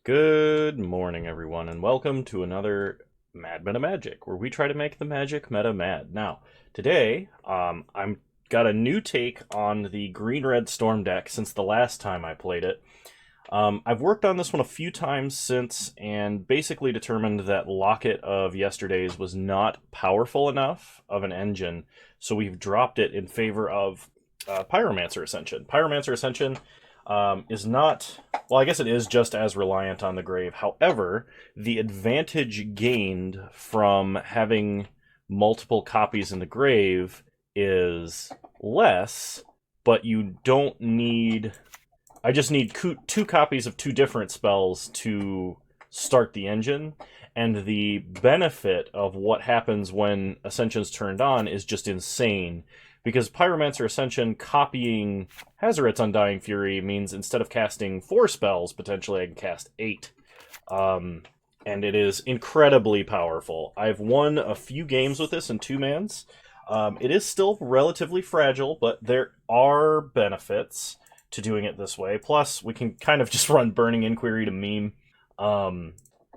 Good morning, everyone, and welcome to another Mad Meta Magic, where we try to make the magic meta mad. Now, today, I'm got a new take on the green-red storm deck since the last time I played it. I've worked on this one a few times since, and basically determined that Locket of yesterday's was not powerful enough of an engine, so we've dropped it in favor of Pyromancer Ascension. Pyromancer Ascension is not, well, I guess it is just as reliant on the grave. However, the advantage gained from having multiple copies in the grave is less, but you don't need... I just need two copies of two different spells to start the engine, and the benefit of what happens when Ascension's turned on is just insane. Because Pyromancer Ascension copying Hazoret's Undying Fury means instead of casting 4 spells, potentially I can cast 8. And it is incredibly powerful. I've won a few games with this in 2-mans. It is still relatively fragile, but there are benefits to doing it this way. Plus, we can kind of just run Burning Inquiry to meme.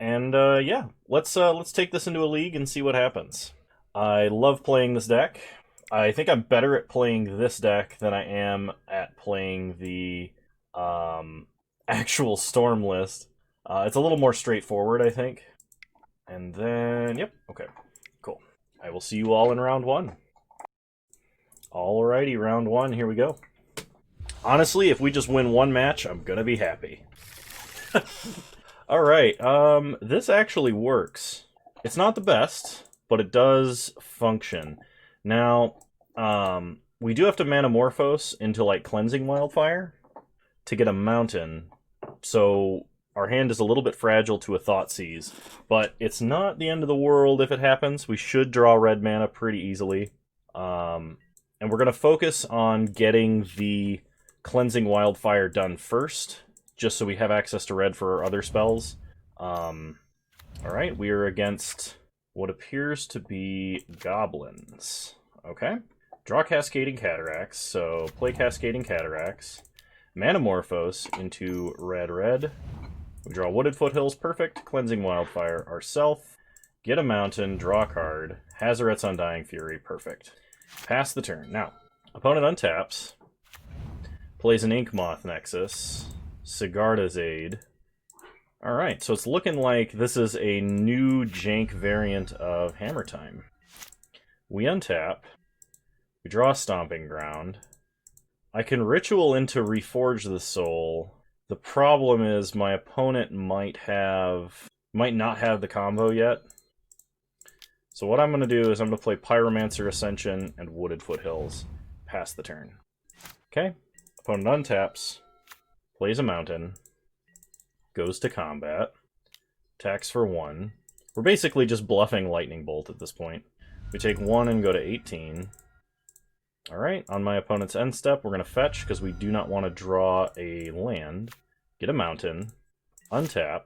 Yeah, let's take this into a league and see what happens. I love playing this deck. I think I'm better at playing this deck than I am at playing the actual Storm list. It's a little more straightforward, I think. And then, yep, okay, cool. I will see you all in round 1. Alrighty, round 1, here we go. Honestly, if we just win one match, I'm gonna be happy. Alright, this actually works. It's not the best, but it does function. Now, we do have to Manamorphose into, like, Cleansing Wildfire to get a mountain, so our hand is a little bit fragile to a Thoughtseize, but it's not the end of the world if it happens. We should draw red mana pretty easily, and we're going to focus on getting the Cleansing Wildfire done first, just so we have access to red for our other spells. Alright, we are against what appears to be goblins. Okay. Draw Cascading Cataracts, so play Cascading Cataracts. Manamorphose into red. We draw Wooded Foothills, perfect. Cleansing Wildfire ourself. Get a mountain, draw a card. Hazoret's Undying Fury, perfect. Pass the turn. Now, opponent untaps. Plays an Inkmoth Nexus. Sigarda's Aid. Alright, so it's looking like this is a new jank variant of Hammer Time. We untap. We draw Stomping Ground. I can Ritual into Reforge the Soul. The problem is my opponent might not have the combo yet. So what I'm going to do is I'm going to play Pyromancer Ascension and Wooded Foothills. Pass the turn. Okay. Opponent untaps. Plays a mountain. Goes to combat. Attacks for 1. We're basically just bluffing Lightning Bolt at this point. We take 1 and go to 18. Alright, on my opponent's end step, we're going to fetch, because we do not want to draw a land. Get a mountain. Untap.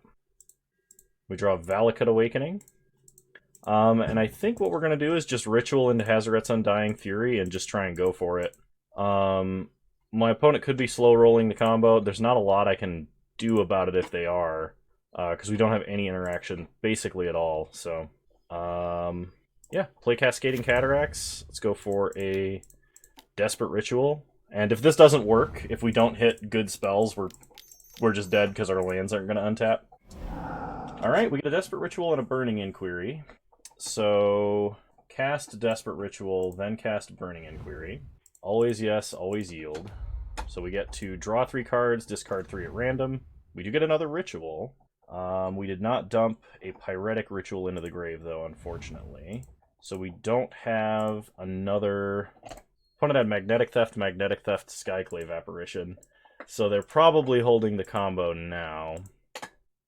We draw Valakut Awakening. And I think what we're going to do is just Ritual into Hazoret's Undying Fury and just try and go for it. My opponent could be slow rolling the combo. There's not a lot I can do about it if they are, because we don't have any interaction basically at all, so... yeah, play Cascading Cataracts. Let's go for a Desperate Ritual. And if this doesn't work, if we don't hit good spells, we're just dead because our lands aren't going to untap. Alright, we get a Desperate Ritual and a Burning Inquiry. So, cast Desperate Ritual, then cast Burning Inquiry. Always yes, always yield. So we get to draw 3 cards, discard 3 at random. We do get another Ritual. We did not dump a Pyretic Ritual into the grave, though, unfortunately. So we don't have another... Opponent had Magnetic Theft, Skyclave Apparition. So they're probably holding the combo now.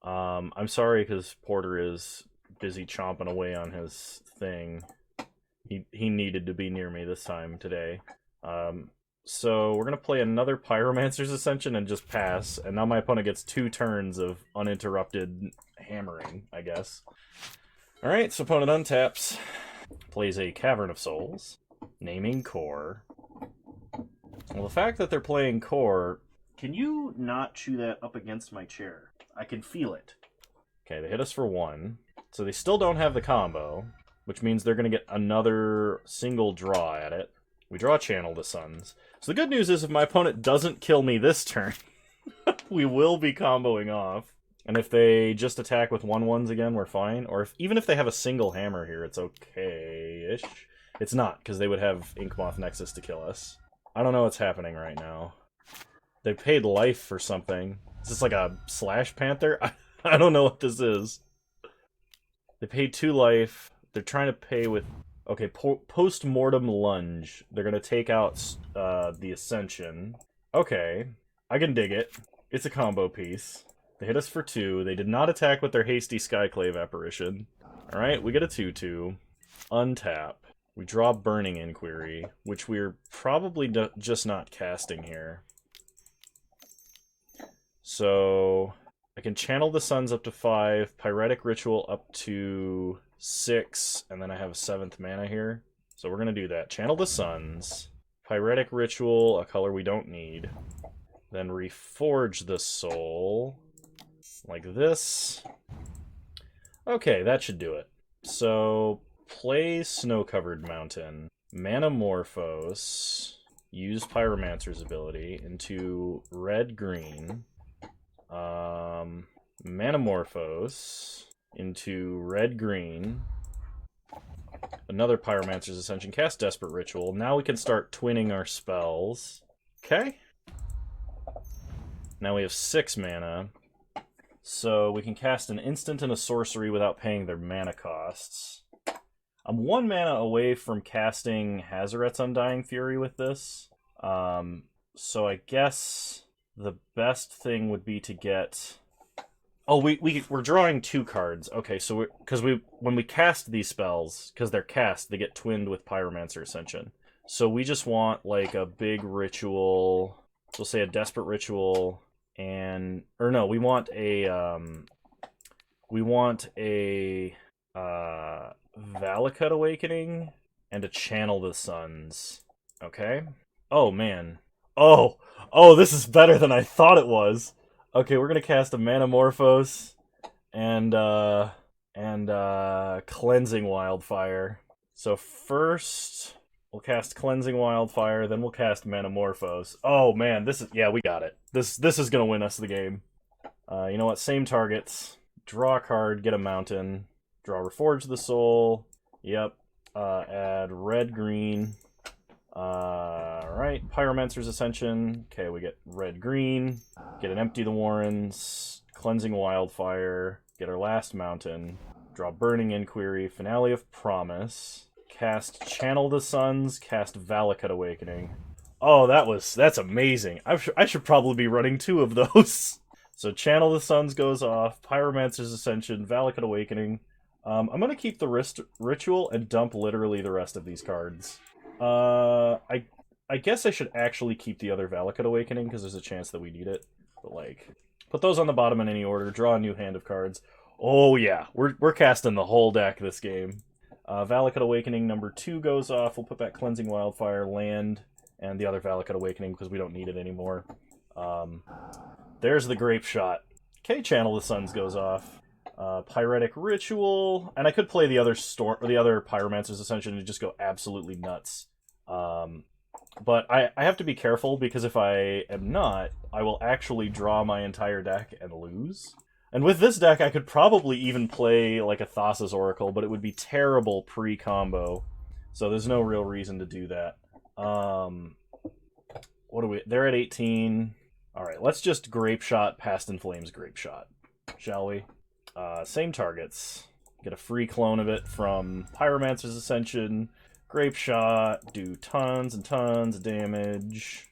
I'm sorry, because Porter is busy chomping away on his thing. He needed to be near me this time today. So we're going to play another Pyromancer's Ascension and just pass. And now my opponent gets 2 turns of uninterrupted hammering, I guess. Alright, so opponent untaps. Plays a Cavern of Souls. Naming Core. Well, the fact that they're playing Core Can you not chew that up against my chair? I can feel it. Okay, they hit us for 1. So they still don't have the combo, which means they're going to get another single draw at it. We draw Channel the Suns. So the good news is if my opponent doesn't kill me this turn, we will be comboing off. And if they just attack with 1/1s again, we're fine. Or even if they have a single hammer here, it's okay-ish. It's not, because they would have Inkmoth Nexus to kill us. I don't know what's happening right now. They paid life for something. Is this like a Slash Panther? I don't know what this is. They paid 2 life. They're trying to pay with... Okay, Post-Mortem Lunge. They're going to take out the Ascension. Okay, I can dig it. It's a combo piece. They hit us for 2. They did not attack with their Hasty Skyclave Apparition. Alright, we get a 2/2. Untap. We draw Burning Inquiry, which we're probably just not casting here. So I can Channel the Suns up to 5, Pyretic Ritual up to 6, and then I have a 7th mana here. So we're going to do that. Channel the Suns, Pyretic Ritual, a color we don't need. Then Reforge the Soul, like this. Okay, that should do it. So play Snow-Covered Mountain, Manamorphose, use Pyromancer's ability into red-green, Manamorphose into red-green, another Pyromancer's Ascension, cast Desperate Ritual. Now we can start twinning our spells. Okay. Now we have 6 mana, so we can cast an instant and a sorcery without paying their mana costs. I'm 1 mana away from casting Hazoret's Undying Fury with this, so I guess the best thing would be to get... Oh, we're drawing 2 cards. Okay, so when we cast these spells, because they're cast, they get twinned with Pyromancer Ascension. So we just want like a big ritual. So we'll say a Desperate Ritual, and we want a Valakut Awakening and a Channel the Suns. Okay. Oh man. Oh, this is better than I thought it was. Okay, we're gonna cast a Manamorphose and Cleansing Wildfire. So first we'll cast Cleansing Wildfire, then we'll cast Manamorphose. Oh man, we got it. This is gonna win us the game. You know what? Same targets. Draw a card, get a mountain. Draw Reforge the Soul. Yep. Add red-green. Alright, Pyromancer's Ascension. Okay, we get red-green. Get an Empty the Warrens. Cleansing Wildfire. Get our last mountain. Draw Burning Inquiry. Finale of Promise. Cast Channel the Suns. Cast Valakut Awakening. Oh, that's amazing. I should probably be running 2 of those. So Channel the Suns goes off. Pyromancer's Ascension. Valakut Awakening. I'm going to keep the Ritual and dump literally the rest of these cards. I guess I should actually keep the other Valakut Awakening, because there's a chance that we need it. But, like, put those on the bottom in any order, draw a new hand of cards. Oh, yeah, we're casting the whole deck this game. Valakut Awakening number 2 goes off. We'll put back Cleansing Wildfire, land, and the other Valakut Awakening, because we don't need it anymore. There's the Grape Shot. Okay, Channel the Suns goes off. Pyretic Ritual, and I could play the other Pyromancer's Ascension and just go absolutely nuts. But I have to be careful, because if I am not, I will actually draw my entire deck and lose. And with this deck, I could probably even play like a Thassa's Oracle, but it would be terrible pre-combo. So there's no real reason to do that. They're at 18. Alright, let's just Grape Shot, Past in Flames Grape Shot, shall we? Same targets. Get a free clone of it from Pyromancer's Ascension. Grape Shot, do tons and tons of damage.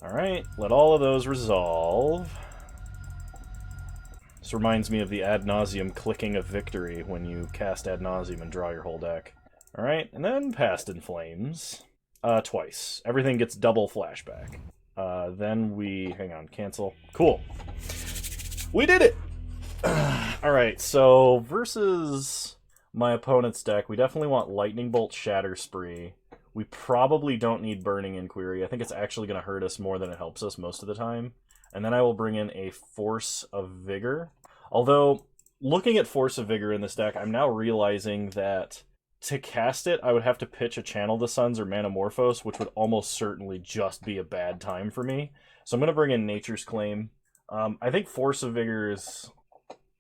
Alright, let all of those resolve. This reminds me of the Ad Nauseam clicking of victory when you cast Ad Nauseam and draw your whole deck. Alright, and then Past in Flames. Twice. Everything gets double flashback. Then we... hang on, cancel. Cool. We did it! Alright, so versus my opponent's deck, we definitely want Lightning Bolt, Shatter Spree. We probably don't need Burning Inquiry. I think it's actually going to hurt us more than it helps us most of the time. And then I will bring in a Force of Vigor. Although, looking at Force of Vigor in this deck, I'm now realizing that to cast it, I would have to pitch a Channel the Suns or Manamorphose, which would almost certainly just be a bad time for me. So I'm going to bring in Nature's Claim. I think Force of Vigor is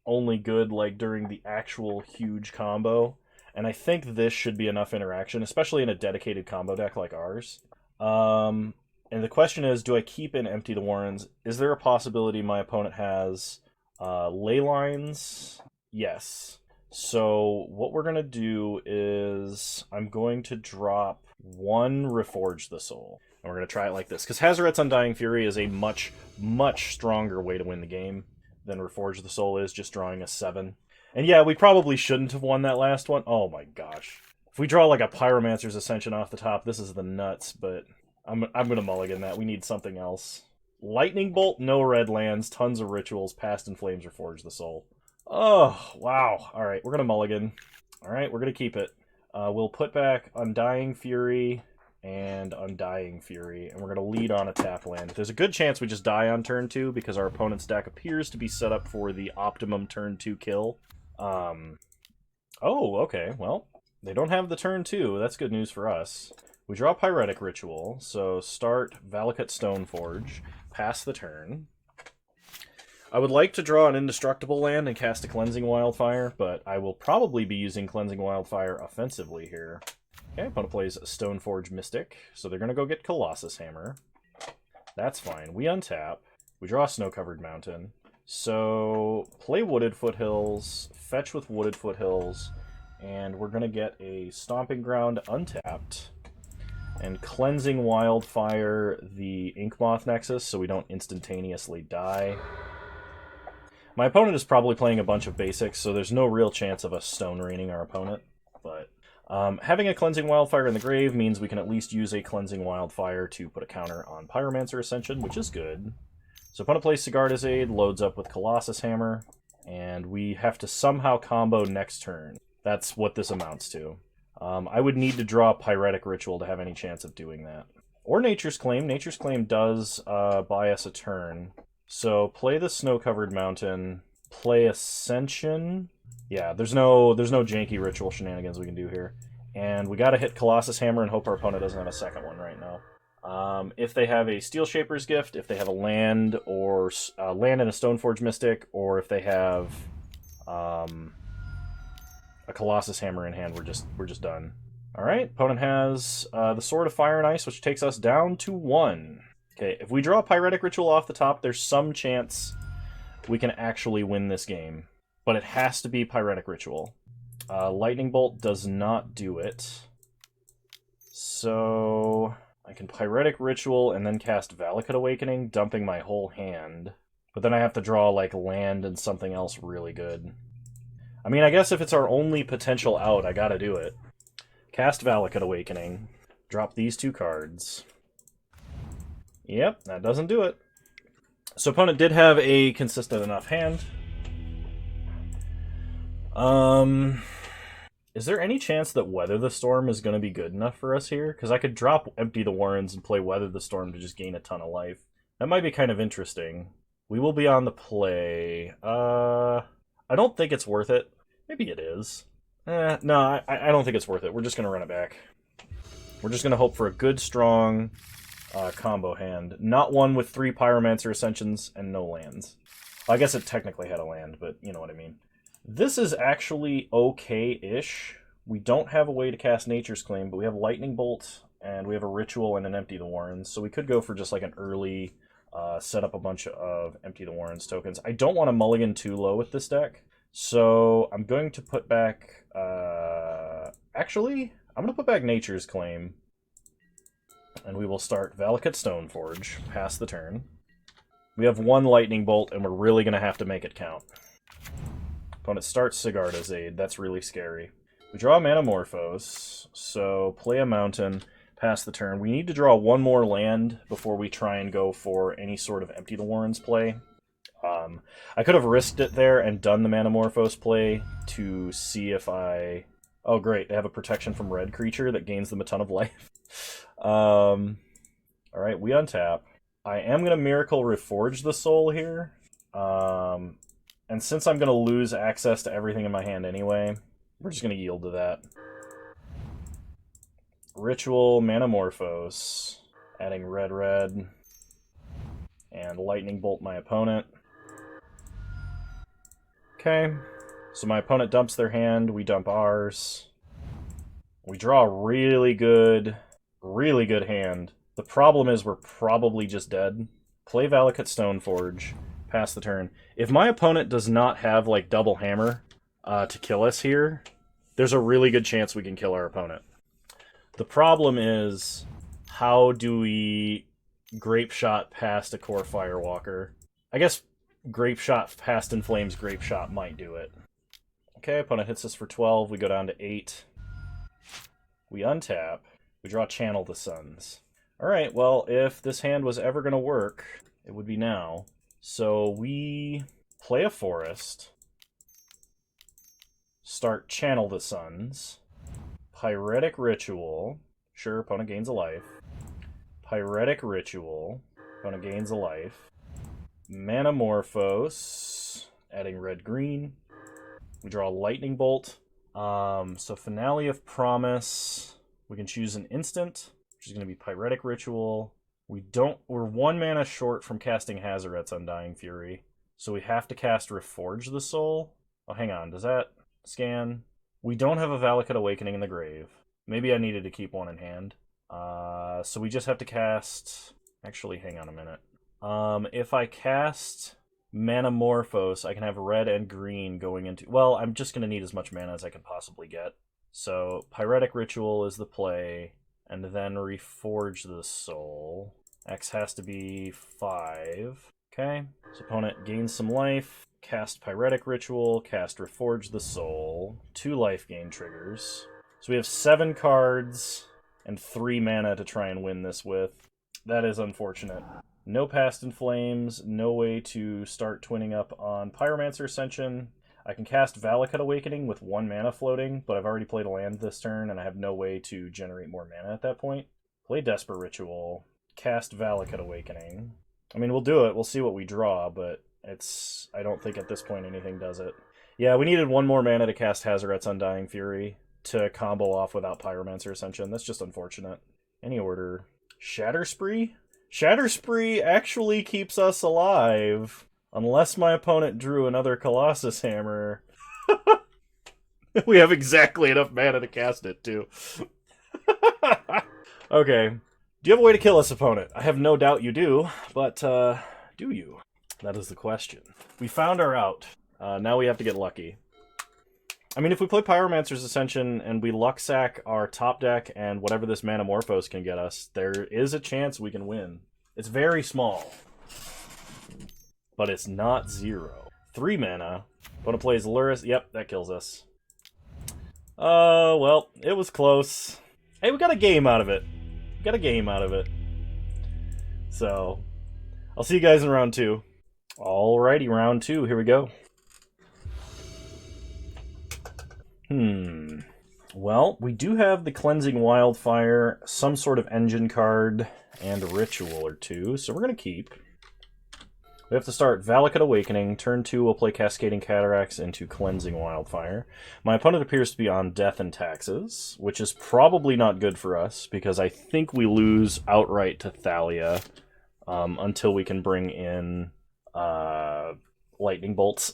only good like during the actual huge combo. And I think this should be enough interaction, especially in a dedicated combo deck like ours. And the question is, do I keep in Empty the Warrens? Is there a possibility my opponent has ley lines? Yes. So what we're going to do is I'm going to drop 1 Reforge the Soul. And we're going to try it like this, because Hazoret's Undying Fury is a much, much stronger way to win the game than Reforge the Soul is, just drawing a 7. And yeah, we probably shouldn't have won that last one. Oh my gosh. If we draw like a Pyromancer's Ascension off the top, this is the nuts, but I'm going to mulligan that. We need something else. Lightning Bolt, no red lands, tons of rituals, Past in Flames, Reforge the Soul. Oh, wow. Alright, we're going to mulligan. Alright, we're going to keep it. We'll put back Undying Fury and Undying Fury, and we're going to lead on a tap land. There's a good chance we just die on turn 2 because our opponent's deck appears to be set up for the optimum turn 2 kill. Oh, okay, well, they don't have the turn 2. That's good news for us. We draw Pyretic Ritual, so start Valakut Stoneforge, pass the turn. I would like to draw an Indestructible land and cast a Cleansing Wildfire, but I will probably be using Cleansing Wildfire offensively here. Okay, opponent plays Stoneforge Mystic, so they're going to go get Colossus Hammer. That's fine. We untap. We draw a Snow-Covered Mountain. So, play Wooded Foothills, fetch with Wooded Foothills, and we're going to get a Stomping Ground untapped, and Cleansing Wildfire the Inkmoth Nexus so we don't instantaneously die. My opponent is probably playing a bunch of basics, so there's no real chance of us Stone Raining our opponent, but having a Cleansing Wildfire in the grave means we can at least use a Cleansing Wildfire to put a counter on Pyromancer Ascension, which is good. So opponent plays Sigarda's Aid, loads up with Colossus Hammer, and we have to somehow combo next turn. That's what this amounts to. I would need to draw Pyretic Ritual to have any chance of doing that. Or Nature's Claim. Nature's Claim does buy us a turn. So play the Snow-Covered Mountain, play Ascension. Yeah, there's no janky ritual shenanigans we can do here. And we gotta hit Colossus Hammer and hope our opponent doesn't have a second one right now. If they have a Steel Shaper's Gift, if they have a land or land and a Stoneforge Mystic, or if they have a Colossus Hammer in hand, we're just done. All right, opponent has the Sword of Fire and Ice, which takes us down to 1. Okay, if we draw a Pyretic Ritual off the top, there's some chance we can actually win this game, but it has to be Pyretic Ritual. Lightning Bolt does not do it, so I can Pyretic Ritual and then cast Valakut Awakening, dumping my whole hand. But then I have to draw, like, land and something else really good. I mean, I guess if it's our only potential out, I gotta do it. Cast Valakut Awakening. Drop these 2 cards. Yep, that doesn't do it. So opponent did have a consistent enough hand. Is there any chance that Weather the Storm is going to be good enough for us here? Because I could drop Empty the Warrens and play Weather the Storm to just gain a ton of life. That might be kind of interesting. We will be on the play. I don't think it's worth it. Maybe it is. No, I don't think it's worth it. We're just going to run it back. We're just going to hope for a good, strong combo hand. Not one with 3 Pyromancer Ascensions and no lands. Well, I guess it technically had a land, but you know what I mean. This is actually okay-ish. We don't have a way to cast Nature's Claim, but we have Lightning Bolt, and we have a Ritual and an Empty the Warrens, so we could go for just like an early set up a bunch of Empty the Warrens tokens. I don't want to mulligan too low with this deck, so I'm going to put back... actually, I'm going to put back Nature's Claim, and we will start Valakut Stoneforge, pass the turn. We have 1 Lightning Bolt, and we're really going to have to make it count. Opponent starts Sigarda's Aid. That's really scary. We draw a Manamorphose, so play a mountain, pass the turn. We need to draw 1 more land before we try and go for any sort of Empty the Warrens play. I could have risked it there and done the Manamorphose play to see if I... Oh, great. They have a protection from red creature that gains them a ton of life. Alright, we untap. I am going to Miracle Reforge the Soul here. And since I'm going to lose access to everything in my hand anyway, we're just going to yield to that. Ritual, Manamorphose, adding red, and Lightning Bolt my opponent. Okay, so my opponent dumps their hand, we dump ours. We draw a really good hand. The problem is we're probably just dead. Play Valakut Stoneforge, pass the turn. If my opponent does not have, like, double hammer to kill us here, there's a really good chance we can kill our opponent. The problem is, how do we Grape Shot past a Core Firewalker? I guess Grape Shot past In Flames Grape Shot might do it. Okay, opponent hits us for 12, we go down to 8. We untap, we draw Channel the Suns. Alright, well, if this hand was ever going to work, it would be now. So we play a forest, start Channel the Suns, Pyretic Ritual, sure, opponent gains a life, Pyretic Ritual, opponent gains a life, Manamorphose, adding red-green, we draw Lightning Bolt, so Finale of Promise, we can choose an instant, which is going to be Pyretic Ritual. We're 1 mana short from casting Hazoret's Undying Fury, so we have to cast Reforge the Soul. Oh, hang on, does that scan? We don't have a Valakut Awakening in the grave. Maybe I needed to keep one in hand. So we just have to cast... Actually, hang on a minute. If I cast Manamorphose, I can have red and green going into... Well, I'm just going to need as much mana as I can possibly get. So Pyretic Ritual is the play, and then Reforge the Soul. X has to be 5. Okay, so opponent gains some life. Cast Pyretic Ritual, cast Reforge the Soul. 2 life gain triggers. So we have 7 cards and 3 mana to try and win this with. That is unfortunate. No Past in Flames, no way to start twinning up on Pyromancer Ascension. I can cast Valakut Awakening with 1 mana floating, but I've already played a land this turn, and I have no way to generate more mana at that point. Play Desperate Ritual, cast Valakut Awakening. I mean, we'll do it, we'll see what we draw, but I don't think at this point anything does it. Yeah, we needed 1 more mana to cast Hazoret's Undying Fury to combo off without Pyromancer Ascension. That's just unfortunate. Any order. Shatter Spree? Shatter Spree actually keeps us alive. Unless my opponent drew another Colossus Hammer. We have exactly enough mana to cast it, too. Okay. Do you have a way to kill this opponent? I have no doubt you do, but do you? That is the question. We found our out. Now we have to get lucky. I mean, if we play Pyromancer's Ascension and we luck sack our top deck and whatever this Manamorphose can get us, there is a chance we can win. It's very small. But it's not 0. 3 mana. Opponent plays Luris. Yep, that kills us. Oh, well, it was close. Hey, we got a game out of it. We got a game out of it. So, I'll see you guys in round 2. Alrighty, round 2. Here we go. Well, we do have the Cleansing Wildfire, some sort of engine card, and a ritual or 2, so we're going to keep. We have to start Valakut Awakening. Turn 2, we'll play Cascading Cataracts into Cleansing Wildfire. My opponent appears to be on Death and Taxes, which is probably not good for us, because I think we lose outright to Thalia until we can bring in Lightning Bolts.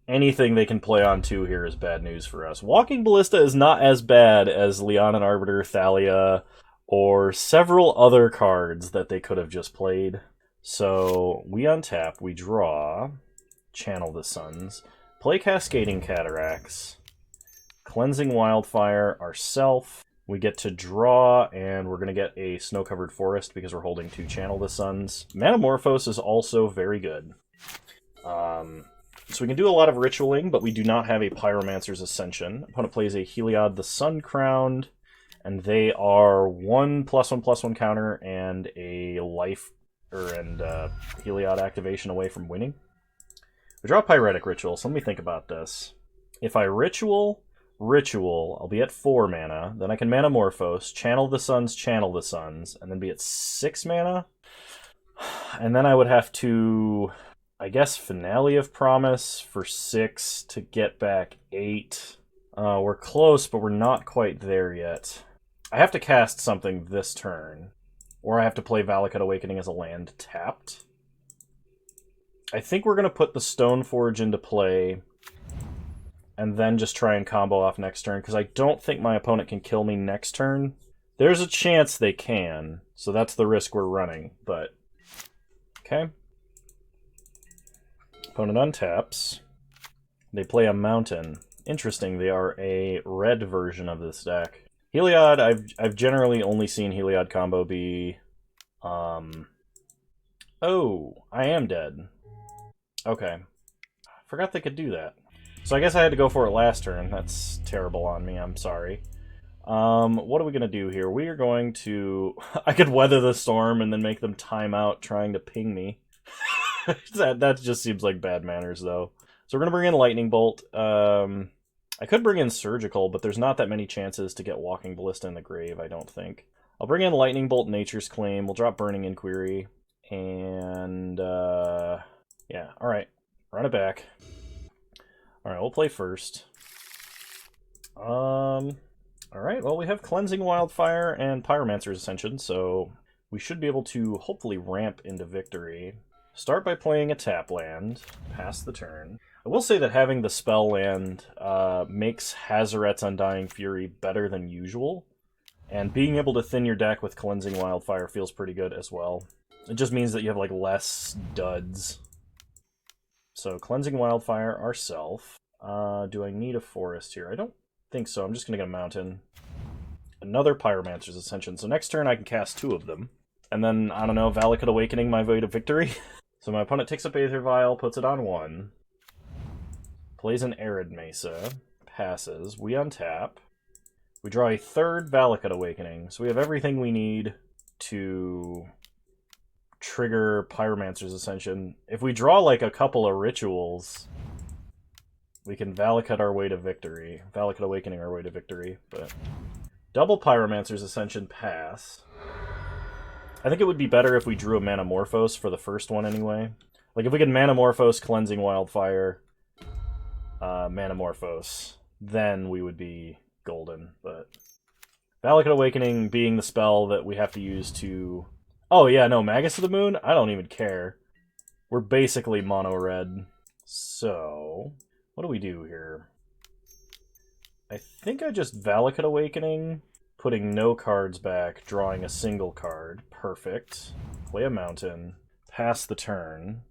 Anything they can play on 2 here is bad news for us. Walking Ballista is not as bad as Leonin Arbiter, Thalia, or several other cards that they could have just played. So we untap, we draw, Channel the Suns, play Cascading Cataracts, Cleansing Wildfire ourself. We get to draw, and we're going to get a Snow-Covered Forest because we're holding 2 Channel the Suns. Manamorphose is also very good. So we can do a lot of ritualing, but we do not have a Pyromancer's Ascension. Opponent plays a Heliod the Sun-Crowned, and they are 1/1/1 counter and a life and Heliod activation away from winning. We draw a Pyretic Ritual, so let me think about this. If I ritual, Ritual, I'll be at 4 mana. Then I can Manamorphose, channel the suns, and then be at 6 mana. And then I would have to, I guess, Finale of Promise for 6 to get back 8. We're close, but we're not quite there yet. I have to cast something this turn, or I have to play Valakut Awakening as a land tapped. I think we're going to put the Stoneforge into play, and then just try and combo off next turn, because I don't think my opponent can kill me next turn. There's a chance they can, so that's the risk we're running, but... Okay. Opponent untaps. They play a Mountain. Interesting, they are a red version of this deck. Heliod, I've generally only seen Heliod combo be... Oh, I am dead. Okay. Forgot they could do that. So I guess I had to go for it last turn. That's terrible on me, I'm sorry. What are we going to do here? We are going to... I could weather the storm and then make them time out trying to ping me. that just seems like bad manners, though. So we're going to bring in Lightning Bolt. I could bring in Surgical, but there's not that many chances to get Walking Ballista in the grave, I don't think. I'll bring in Lightning Bolt, Nature's Claim. We'll drop Burning Inquiry. And, yeah, alright. Run it back. Alright, we'll play first. Alright, well, we have Cleansing Wildfire and Pyromancer's Ascension, so we should be able to hopefully ramp into victory. Start by playing a tap land, pass the turn. I will say that having the spell land makes Hazoret's Undying Fury better than usual, and being able to thin your deck with Cleansing Wildfire feels pretty good as well. It just means that you have like less duds. So Cleansing Wildfire ourself. Do I need a forest here? I don't think so. I'm just going to get a mountain. Another Pyromancer's Ascension. So next turn I can cast 2 of them. And then, I don't know, Valakut Awakening my way to victory. So my opponent takes up Aether Vial, puts it on 1. Plays an Arid Mesa. Passes. We untap. We draw a 3rd Valakut Awakening. So we have everything we need to trigger Pyromancer's Ascension. If we draw like a couple of rituals, we can Valakut our way to victory. Valakut Awakening our way to victory, but... Double Pyromancer's Ascension pass. I think it would be better if we drew a Manamorphose for the first one anyway. Like if we could Manamorphose, Cleansing Wildfire, Manamorphose, then we would be golden, but... Valakut Awakening being the spell that we have to use to... Oh yeah, no, Magus of the Moon? I don't even care. We're basically mono-red. So, what do we do here? I think I just Valakut Awakening, putting no cards back, drawing a single card. Perfect. Play a mountain. Pass the turn.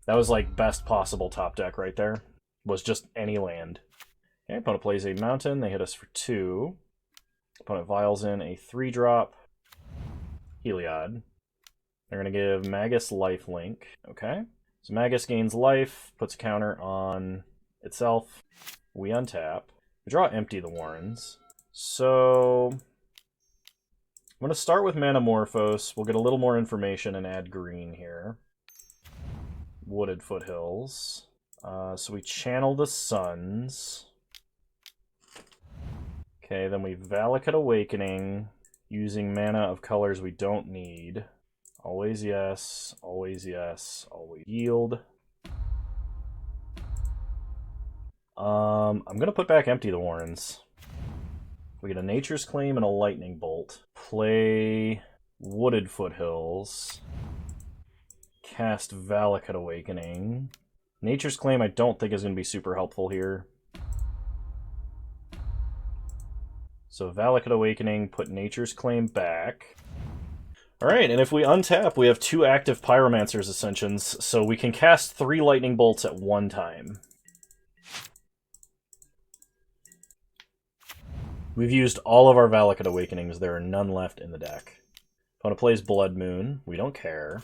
That was like best possible top deck right there. Was just any land. Okay, opponent plays a mountain. They hit us for 2. Opponent vials in a 3-drop. Heliod. They're going to give Magus lifelink. Okay. So Magus gains life, puts a counter on itself. We untap. We draw Empty the Warrens. So I'm going to start with Manamorphose. We'll get a little more information and add green here. Wooded Foothills. So we channel the suns. Okay, then we Valakut Awakening, using mana of colors we don't need. Always yes, always yes, always yield. I'm going to put back Empty the Warrens. We get a Nature's Claim and a Lightning Bolt. Play Wooded Foothills. Cast Valakut Awakening. Nature's Claim I don't think is going to be super helpful here. So Valakut Awakening, put Nature's Claim back. Alright, and if we untap, we have 2 active Pyromancer's Ascensions, so we can cast 3 Lightning Bolts at one time. We've used all of our Valakut Awakenings. There are none left in the deck. Opponent plays Blood Moon. We don't care.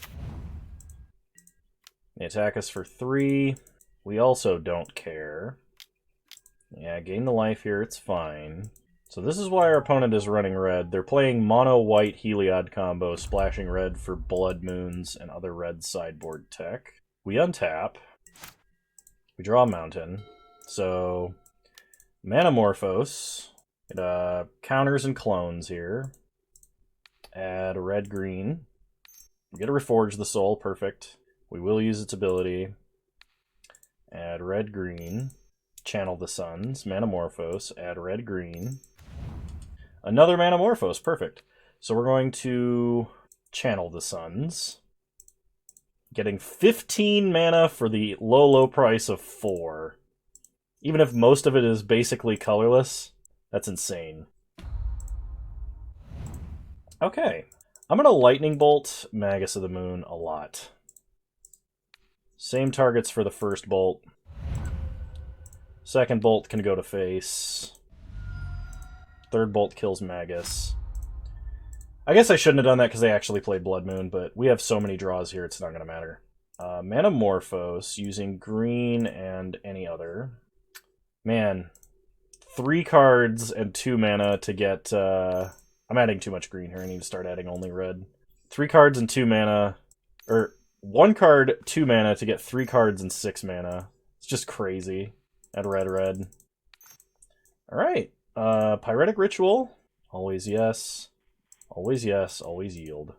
They attack us for 3. We also don't care. Yeah, gain the life here. It's fine. So this is why our opponent is running red. They're playing mono-white Heliod combo, splashing red for Blood Moons and other red sideboard tech. We untap. We draw a mountain. So Manamorphose. Get counters and clones here. Add a red-green. We get to Reforge the Soul, perfect. We will use its ability. Add red-green. Channel the Suns. Manamorphose. Add red-green. Another Manamorphose, perfect. So we're going to channel the Suns. Getting 15 mana for the low price of 4. Even if most of it is basically colorless, that's insane. Okay. I'm going to Lightning Bolt Magus of the Moon a lot. Same targets for the first bolt. Second bolt can go to face. Third bolt kills Magus. I guess I shouldn't have done that because they actually played Blood Moon, but we have so many draws here, it's not going to matter. Manamorphose, using green and any other. Man, 3 cards and 2 mana to get... I'm adding too much green here, I need to start adding only red. 3 cards and 2 mana, or 1 card, 2 mana to get 3 cards and 6 mana. It's just crazy. Add red. Alright, Pyretic Ritual, always yes. Always yes, always yield.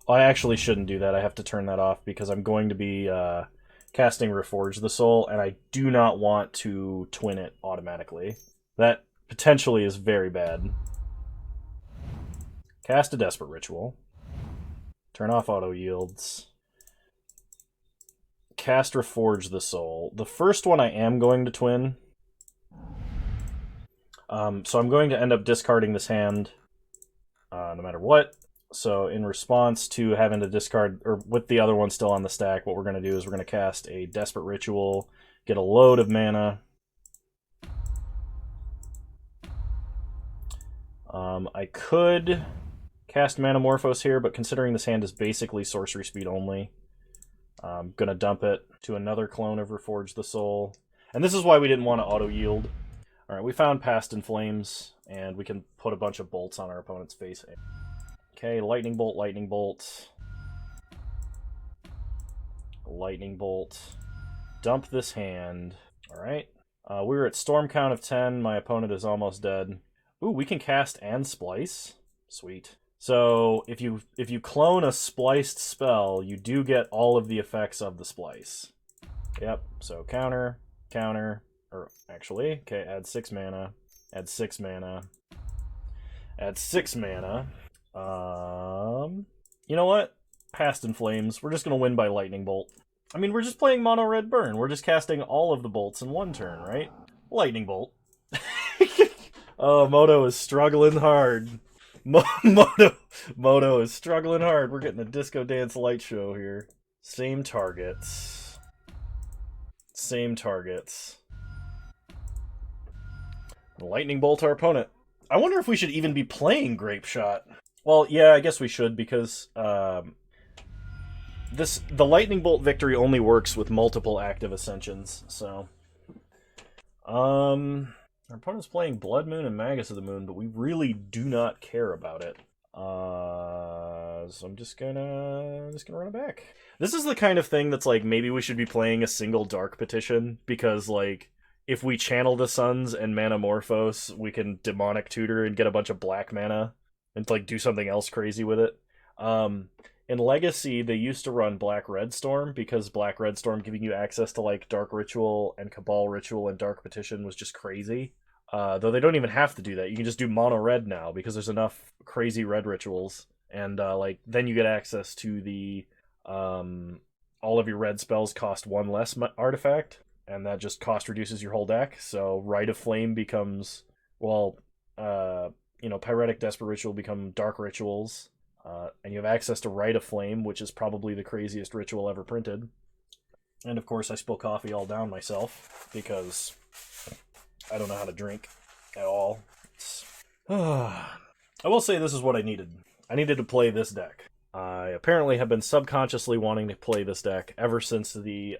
I actually shouldn't do that. I have to turn that off because I'm going to be casting Reforge the Soul, and I do not want to twin it automatically. That potentially is very bad. Cast a Desperate Ritual. Turn off auto yields. Cast Reforge the Soul. The first one I am going to twin. So I'm going to end up discarding this hand no matter what. So in response to having to discard, or with the other one still on the stack, what we're going to do is we're going to cast a Desperate Ritual, get a load of mana. I could cast Manamorphose here, but considering this hand is basically sorcery speed only, I'm going to dump it to another clone of Reforge the Soul. And this is why we didn't want to auto-yield. Alright, we found Past in Flames, and we can put a bunch of bolts on our opponent's face. Okay, Lightning Bolt, Lightning Bolt. Lightning Bolt. Dump this hand. Alright. We're at storm count of 10. My opponent is almost dead. Ooh, we can cast and splice. Sweet. So, if you clone a spliced spell, you do get all of the effects of the splice. Yep, so counter, or actually, okay, add 6 mana, add 6 mana, add 6 mana. You know what? Past in Flames. We're just gonna win by Lightning Bolt. I mean, we're just playing Mono Red Burn. We're just casting all of the bolts in one turn, right? Lightning Bolt. Oh, Moto is struggling hard. Moto is struggling hard. We're getting a Disco Dance light show here. Same targets. Same targets. Lightning Bolt our opponent. I wonder if we should even be playing Grape Shot. Well, yeah, I guess we should, because the Lightning Bolt victory only works with multiple active Ascensions, so... Our opponent's playing Blood Moon and Magus of the Moon, but we really do not care about it. So I'm just gonna run it back. This is the kind of thing that's like, maybe we should be playing a single Dark Petition, because, like, if we channel the Suns and Manamorphose, we can Demonic Tutor and get a bunch of black mana and, like, do something else crazy with it. In Legacy, they used to run Black-Red Storm, because Black-Red Storm giving you access to, like, Dark Ritual and Cabal Ritual and Dark Petition was just crazy. Though they don't even have to do that. You can just do mono-red now, because there's enough crazy red rituals. And, like, then you get access to the... all of your red spells cost 1 less artifact, and that just cost reduces your whole deck. So Rite of Flame becomes... Well, you know, Pyretic Desperate Ritual become Dark Rituals. And you have access to Rite of Flame, which is probably the craziest ritual ever printed. And of course, I spill coffee all down myself, because I don't know how to drink at all. I will say this is what I needed. I needed to play this deck. I apparently have been subconsciously wanting to play this deck ever since the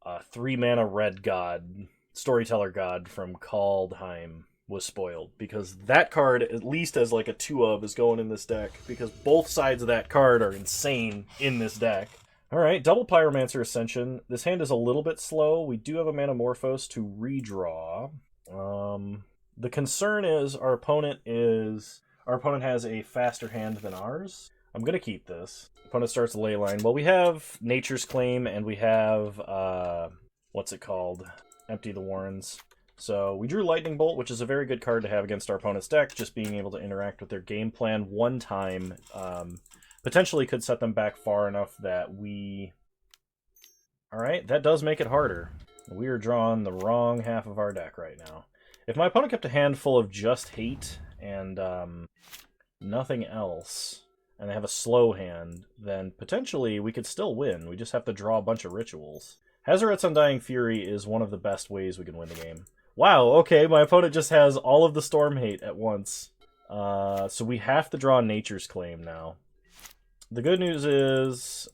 3-mana red god, Storyteller God from Kaldheim was spoiled, because that card, at least as like a 2 of, is going in this deck, because both sides of that card are insane in this deck. Alright, double Pyromancer Ascension. This hand is a little bit slow. We do have a Manamorphose to redraw. The concern is our opponent has a faster hand than ours. I'm gonna keep this. Opponent starts Leyline. Well, we have Nature's Claim and we have what's it called? Empty the Warrens. So we drew Lightning Bolt, which is a very good card to have against our opponent's deck. Just being able to interact with their game plan one time potentially could set them back far enough that we... Alright, that does make it harder. We are drawing the wrong half of our deck right now. If my opponent kept a hand full of just hate and nothing else, and they have a slow hand, then potentially we could still win. We just have to draw a bunch of rituals. Hazoret's Undying Fury is one of the best ways we can win the game. Wow, okay, my opponent just has all of the Storm Hate at once. So we have to draw Nature's Claim now. The good news is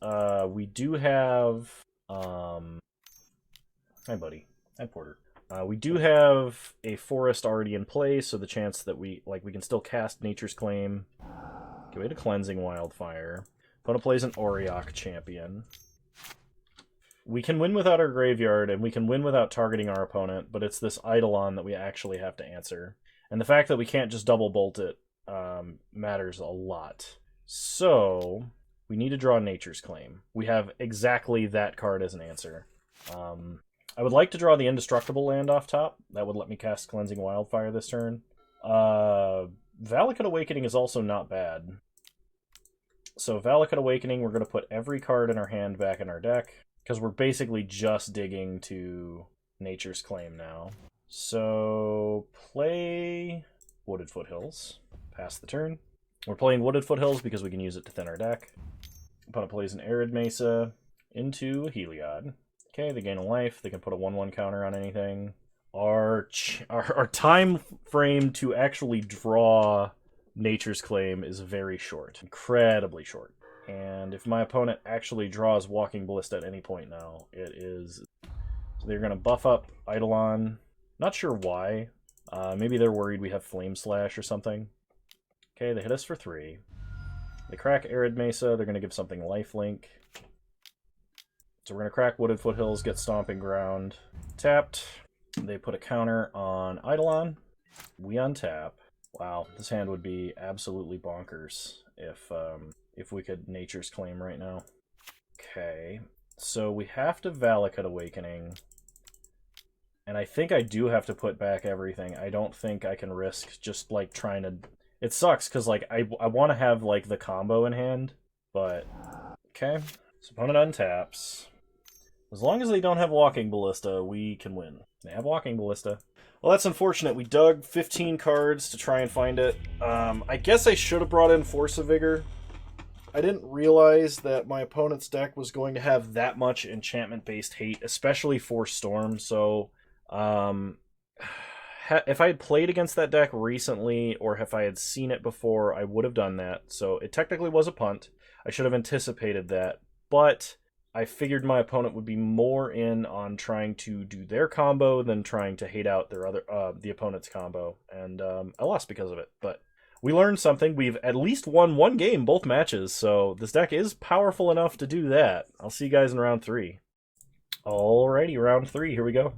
we do have... Hi, buddy. Hi, Porter. We do have a forest already in play, so the chance that we can still cast Nature's Claim. Okay, we had a Cleansing Wildfire. Opponent plays an Auriok Champion. We can win without our graveyard, and we can win without targeting our opponent, but it's this Eidolon that we actually have to answer. And the fact that we can't just double bolt it matters a lot. So, we need to draw Nature's Claim. We have exactly that card as an answer. I would like to draw the Indestructible land off top. That would let me cast Cleansing Wildfire this turn. Valakut Awakening is also not bad. So Valakut Awakening, we're going to put every card in our hand back in our deck, because we're basically just digging to Nature's Claim now. So play Wooded Foothills. Pass the turn. We're playing Wooded Foothills because we can use it to thin our deck. Opponent plays an Arid Mesa into Heliod. Okay, they gain a life. They can put a 1/1 counter on anything. Our time frame to actually draw Nature's Claim is very short. Incredibly short. And if my opponent actually draws Walking Ballista at any point now, it is... So they're going to buff up Eidolon. Not sure why. Maybe they're worried we have Flame Slash or something. Okay, they hit us for 3. They crack Arid Mesa. They're going to give something Lifelink. So we're going to crack Wooded Foothills, get Stomping Ground. Tapped. They put a counter on Eidolon. We untap. Wow, this hand would be absolutely bonkers if we could Nature's Claim right now. Okay, so we have to Valakut Awakening. And I think I do have to put back everything. I don't think I can risk just, like, trying to... It sucks, because, like, I want to have, like, the combo in hand, but... Okay, so opponent untaps. As long as they don't have Walking Ballista, we can win. They have Walking Ballista. Well, that's unfortunate. We dug 15 cards to try and find it. I guess I should have brought in Force of Vigor. I didn't realize that my opponent's deck was going to have that much enchantment-based hate, especially Force Storm, so... if I had played against that deck recently, or if I had seen it before, I would have done that. So it technically was a punt. I should have anticipated that, but I figured my opponent would be more in on trying to do their combo than trying to hate out their the opponent's combo, and I lost because of it. But we learned something. We've at least won one game, both matches, so this deck is powerful enough to do that. I'll see you guys in round 3. Alrighty, round 3, here we go.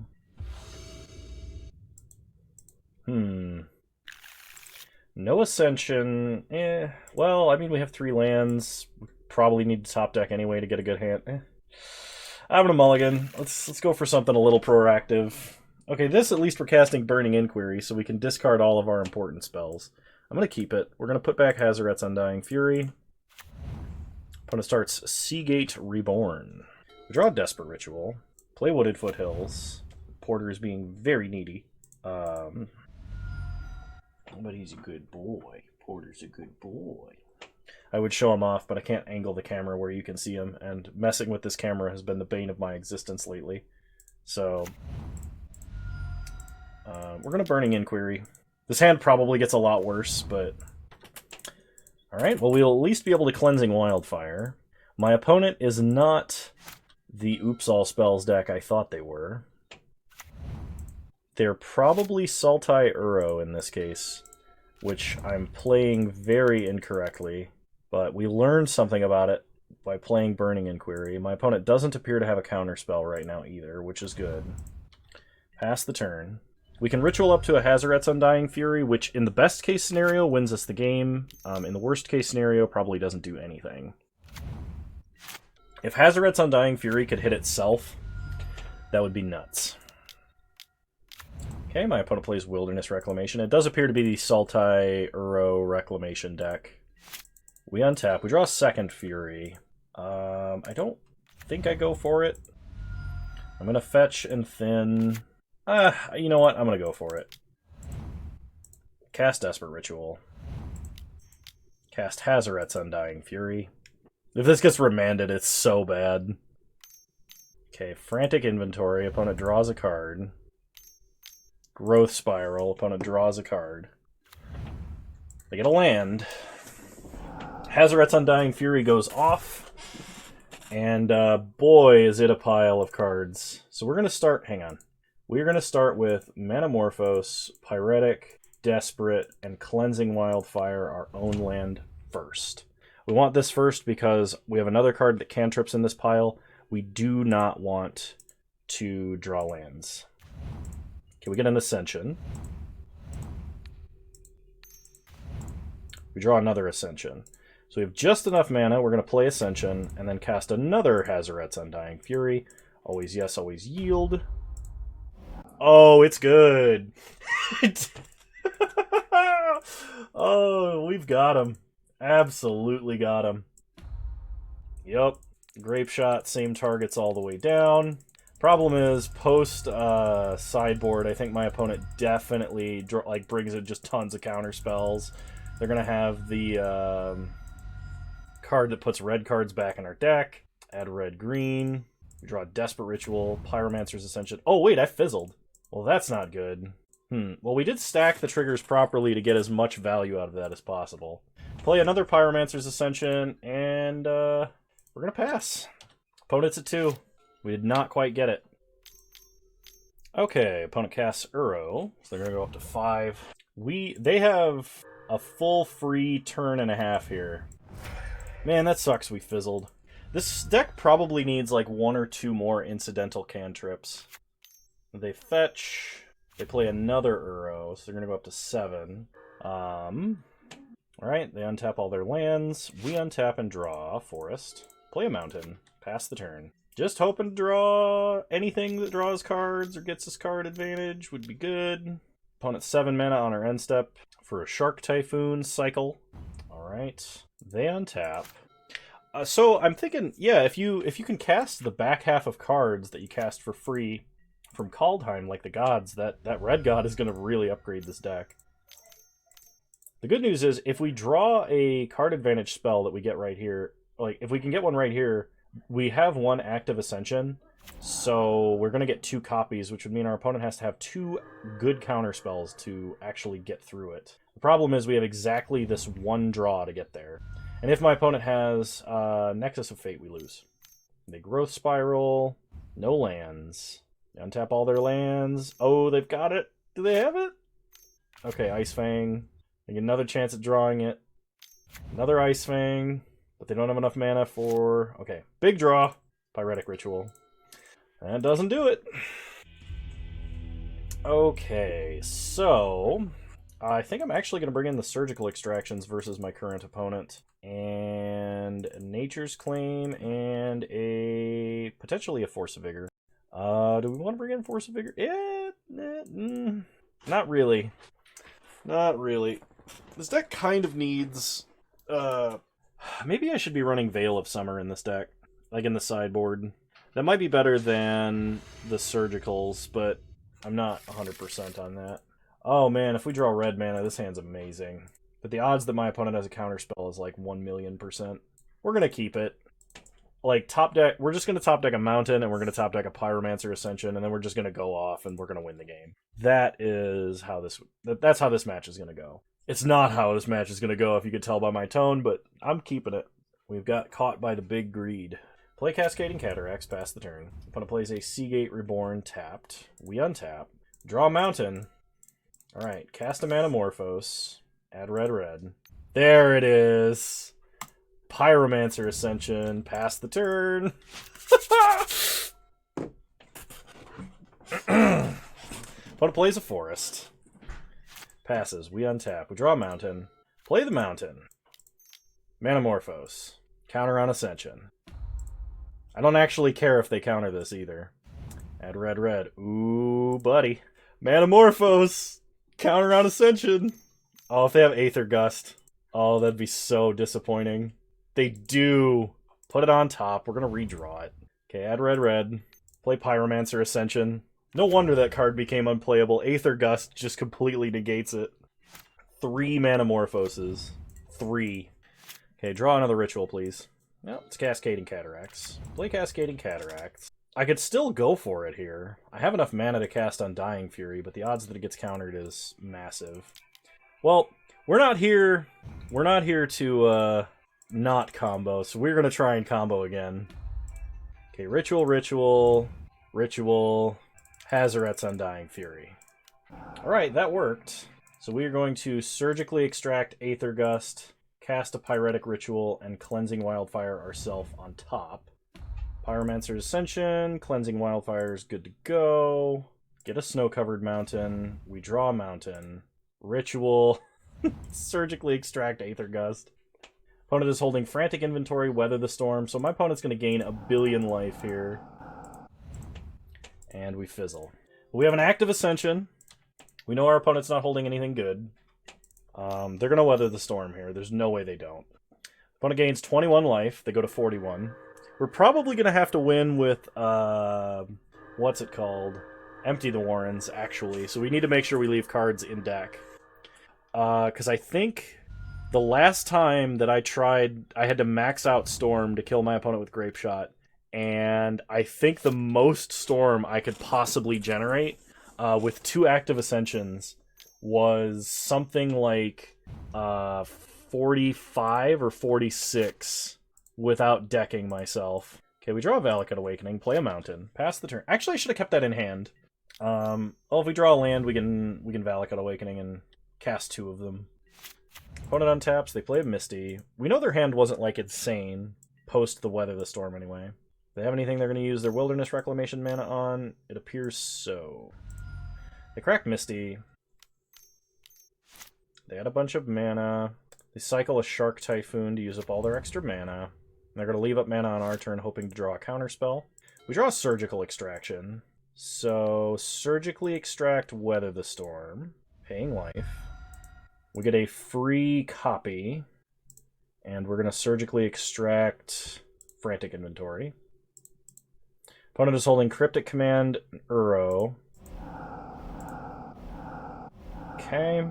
No Ascension. Well, I mean, we have 3 lands. We probably need to top deck anyway to get a good hand. I'm gonna mulligan. Let's go for something a little proactive. Okay, this at least we're casting Burning Inquiry, so we can discard all of our important spells. I'm gonna keep it. We're gonna put back Hazoret's Undying Fury. Opponent starts Seagate Reborn. We draw a Desperate Ritual. Play Wooded Foothills. Porter is being very needy. But he's a good boy. Porter's a good boy. I would show him off, but I can't angle the camera where you can see him, and messing with this camera has been the bane of my existence lately. So, we're going to Burning Inquiry. This hand probably gets a lot worse, but... Alright, well, we'll at least be able to Cleansing Wildfire. My opponent is not the Oops All Spells deck I thought they were. They're probably Sultai Uro in this case, which I'm playing very incorrectly, but we learned something about it by playing Burning Inquiry. My opponent doesn't appear to have a counterspell right now either, which is good. Pass the turn. We can ritual up to a Hazaret's Undying Fury, which in the best case scenario wins us the game. In the worst case scenario, probably doesn't do anything. If Hazaret's Undying Fury could hit itself, that would be nuts. Okay, my opponent plays Wilderness Reclamation. It does appear to be the Sultai Uro Reclamation deck. We untap. We draw a second Fury. I don't think I go for it. I'm going to fetch and thin. You know what? I'm going to go for it. Cast Desperate Ritual. Cast Hazaret's Undying Fury. If this gets remanded, it's so bad. Okay, Frantic Inventory. Opponent draws a card. Growth Spiral. Opponent draws a card. They get a land. Hazaret's Undying Fury goes off. And boy, is it a pile of cards. So we're going to start... Hang on. We're going to start with Manamorphose, Pyretic, Desperate, and Cleansing Wildfire, our own land, first. We want this first because we have another card that cantrips in this pile. We do not want to draw lands. Okay, we get an Ascension. We draw another Ascension. So we have just enough mana. We're going to play Ascension and then cast another Hazaret's Undying Fury. Always yes, always yield. Oh, it's good. Oh, we've got him. Absolutely got him. Yep. Grape Shot, same targets all the way down. Problem is, post sideboard, I think my opponent definitely brings in just tons of counter spells. They're going to have the card that puts red cards back in our deck. Add red-green. We draw a Desperate Ritual. Pyromancer's Ascension. Oh, wait, I fizzled. Well, that's not good. Well, we did stack the triggers properly to get as much value out of that as possible. Play another Pyromancer's Ascension, and we're going to pass. Opponent's at 2. We did not quite get it. Okay, opponent casts Uro, so they're going to go up to 5. They have a full free turn and a half here. Man, that sucks we fizzled. This deck probably needs like 1 or 2 more incidental cantrips. They fetch. They play another Uro, so they're going to go up to 7. Alright, they untap all their lands. We untap and draw a forest. Play a mountain. Pass the turn. Just hoping to draw anything that draws cards or gets us card advantage would be good. Opponent 7 mana on our end step for a Shark Typhoon cycle. Alright. They untap. So I'm thinking, yeah, if you can cast the back half of cards that you cast for free from Kaldheim, like the gods, that red god is going to really upgrade this deck. The good news is, if we draw a card advantage spell that we get right here, like, if we can get one right here, we have 1 active Ascension, so we're going to get 2 copies, which would mean our opponent has to have 2 good counter spells to actually get through it. The problem is we have exactly this 1 draw to get there. And if my opponent has Nexus of Fate, we lose. They Growth Spiral, no lands. They untap all their lands. Oh, they've got it. Do they have it? Okay, Ice Fang. They get another chance at drawing it. Another Ice Fang. But they don't have enough mana for... Okay, big draw. Pyretic Ritual. That doesn't do it. Okay, so... I think I'm actually going to bring in the Surgical Extractions versus my current opponent. And Nature's Claim and potentially a Force of Vigor. Do we want to bring in Force of Vigor? Not really. Not really. This deck kind of needs... maybe I should be running Veil of Summer in this deck. Like in the sideboard. That might be better than the Surgicals, but I'm not 100% on that. Oh man, if we draw red mana, this hand's amazing. But the odds that my opponent has a counterspell is like 1,000,000%. We're going to keep it. Like, top deck, we're just going to top deck a Mountain, and we're going to top deck a Pyromancer Ascension, and then we're just going to go off, and we're going to win the game. That is how that's how this match is going to go. It's not how this match is going to go, if you could tell by my tone, but I'm keeping it. We've got Caught by the Big Greed. Play Cascading Cataracts, pass the turn. Opponent plays a Seagate Reborn tapped. We untap. Draw a Mountain. Alright, cast a Manamorphose. Add red. There it is! Pyromancer Ascension. Pass the turn. Opponent plays a forest. Passes. We untap. We draw a mountain. Play the mountain. Manamorphose. Counter on Ascension. I don't actually care if they counter this either. Add red, red. Ooh, buddy. Manamorphose. Counter on Ascension. Oh, if they have Aether Gust. Oh, that'd be so disappointing. They do. Put it on top. We're going to redraw it. Okay, add red, red. Play Pyromancer Ascension. No wonder that card became unplayable. Aether Gust just completely negates it. 3 Manamorphoses. 3. Okay, draw another ritual, please. No, it's Cascading Cataracts. Play Cascading Cataracts. I could still go for it here. I have enough mana to cast Undying Fury, but the odds that it gets countered is massive. Well, we're not here to not combo, so we're going to try and combo again. Okay, Ritual, Ritual, Ritual, Hazoret's Undying Fury. Alright, that worked. So we are going to surgically extract Aether Gust, cast a Pyretic Ritual, and Cleansing Wildfire ourselves on top. Pyromancer's Ascension, Cleansing Wildfire is good to go. Get a snow-covered mountain. We draw a mountain. Ritual. Surgically extract Aether Gust. Opponent is holding Frantic Inventory, Weather the Storm, so my opponent's going to gain 1 billion life here. And we fizzle. We have an active Ascension. We know our opponent's not holding anything good. They're going to Weather the Storm here. There's no way they don't. Opponent gains 21 life. They go to 41. We're probably going to have to win with, what's it called? Empty the Warrens, actually. So we need to make sure we leave cards in deck. Because I think the last time that I tried, I had to max out Storm to kill my opponent with Grape Shot. And I think the most Storm I could possibly generate with 2 active Ascensions was something like 45 or 46 without decking myself. Okay, we draw a Valakut Awakening, play a mountain, pass the turn. Actually, I should have kept that in hand. Oh, if we draw a land, we can Valakut Awakening and cast 2 of them. Opponent untaps, they play a Misty. We know their hand wasn't, like, insane, post the Weather the Storm anyway. If they have anything they're going to use their Wilderness Reclamation mana on, it appears so. They crack Misty. They add a bunch of mana. They cycle a Shark Typhoon to use up all their extra mana. They're going to leave up mana on our turn, hoping to draw a counterspell. We draw a Surgical Extraction. So, surgically extract Weather the Storm, paying life. We get a free copy, and we're going to surgically extract Frantic Inventory. Opponent is holding Cryptic Command, Uro. Okay.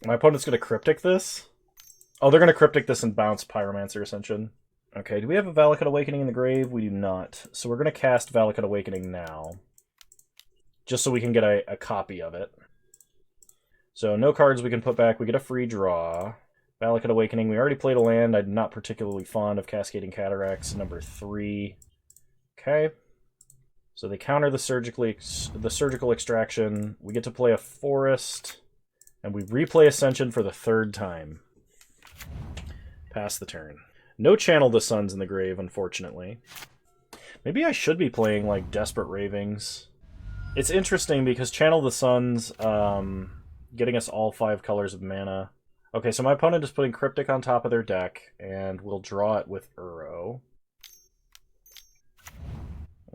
My opponent's going to Cryptic this? Oh, they're going to Cryptic this and bounce Pyromancer Ascension. Okay, do we have a Valakut Awakening in the grave? We do not. So we're going to cast Valakut Awakening now. Just so we can get a copy of it. So no cards we can put back. We get a free draw. Valakut Awakening. We already played a land. I'm not particularly fond of Cascading Cataracts. Number 3. Okay. So they counter the surgical extraction. We get to play a forest. And we replay Ascension for the 3rd time. Pass the turn. No Channel the Suns in the grave, unfortunately. Maybe I should be playing, like, Desperate Ravings. It's interesting because Channel the Suns, getting us all 5 colors of mana. Okay, so my opponent is putting Cryptic on top of their deck, and we'll draw it with Uro.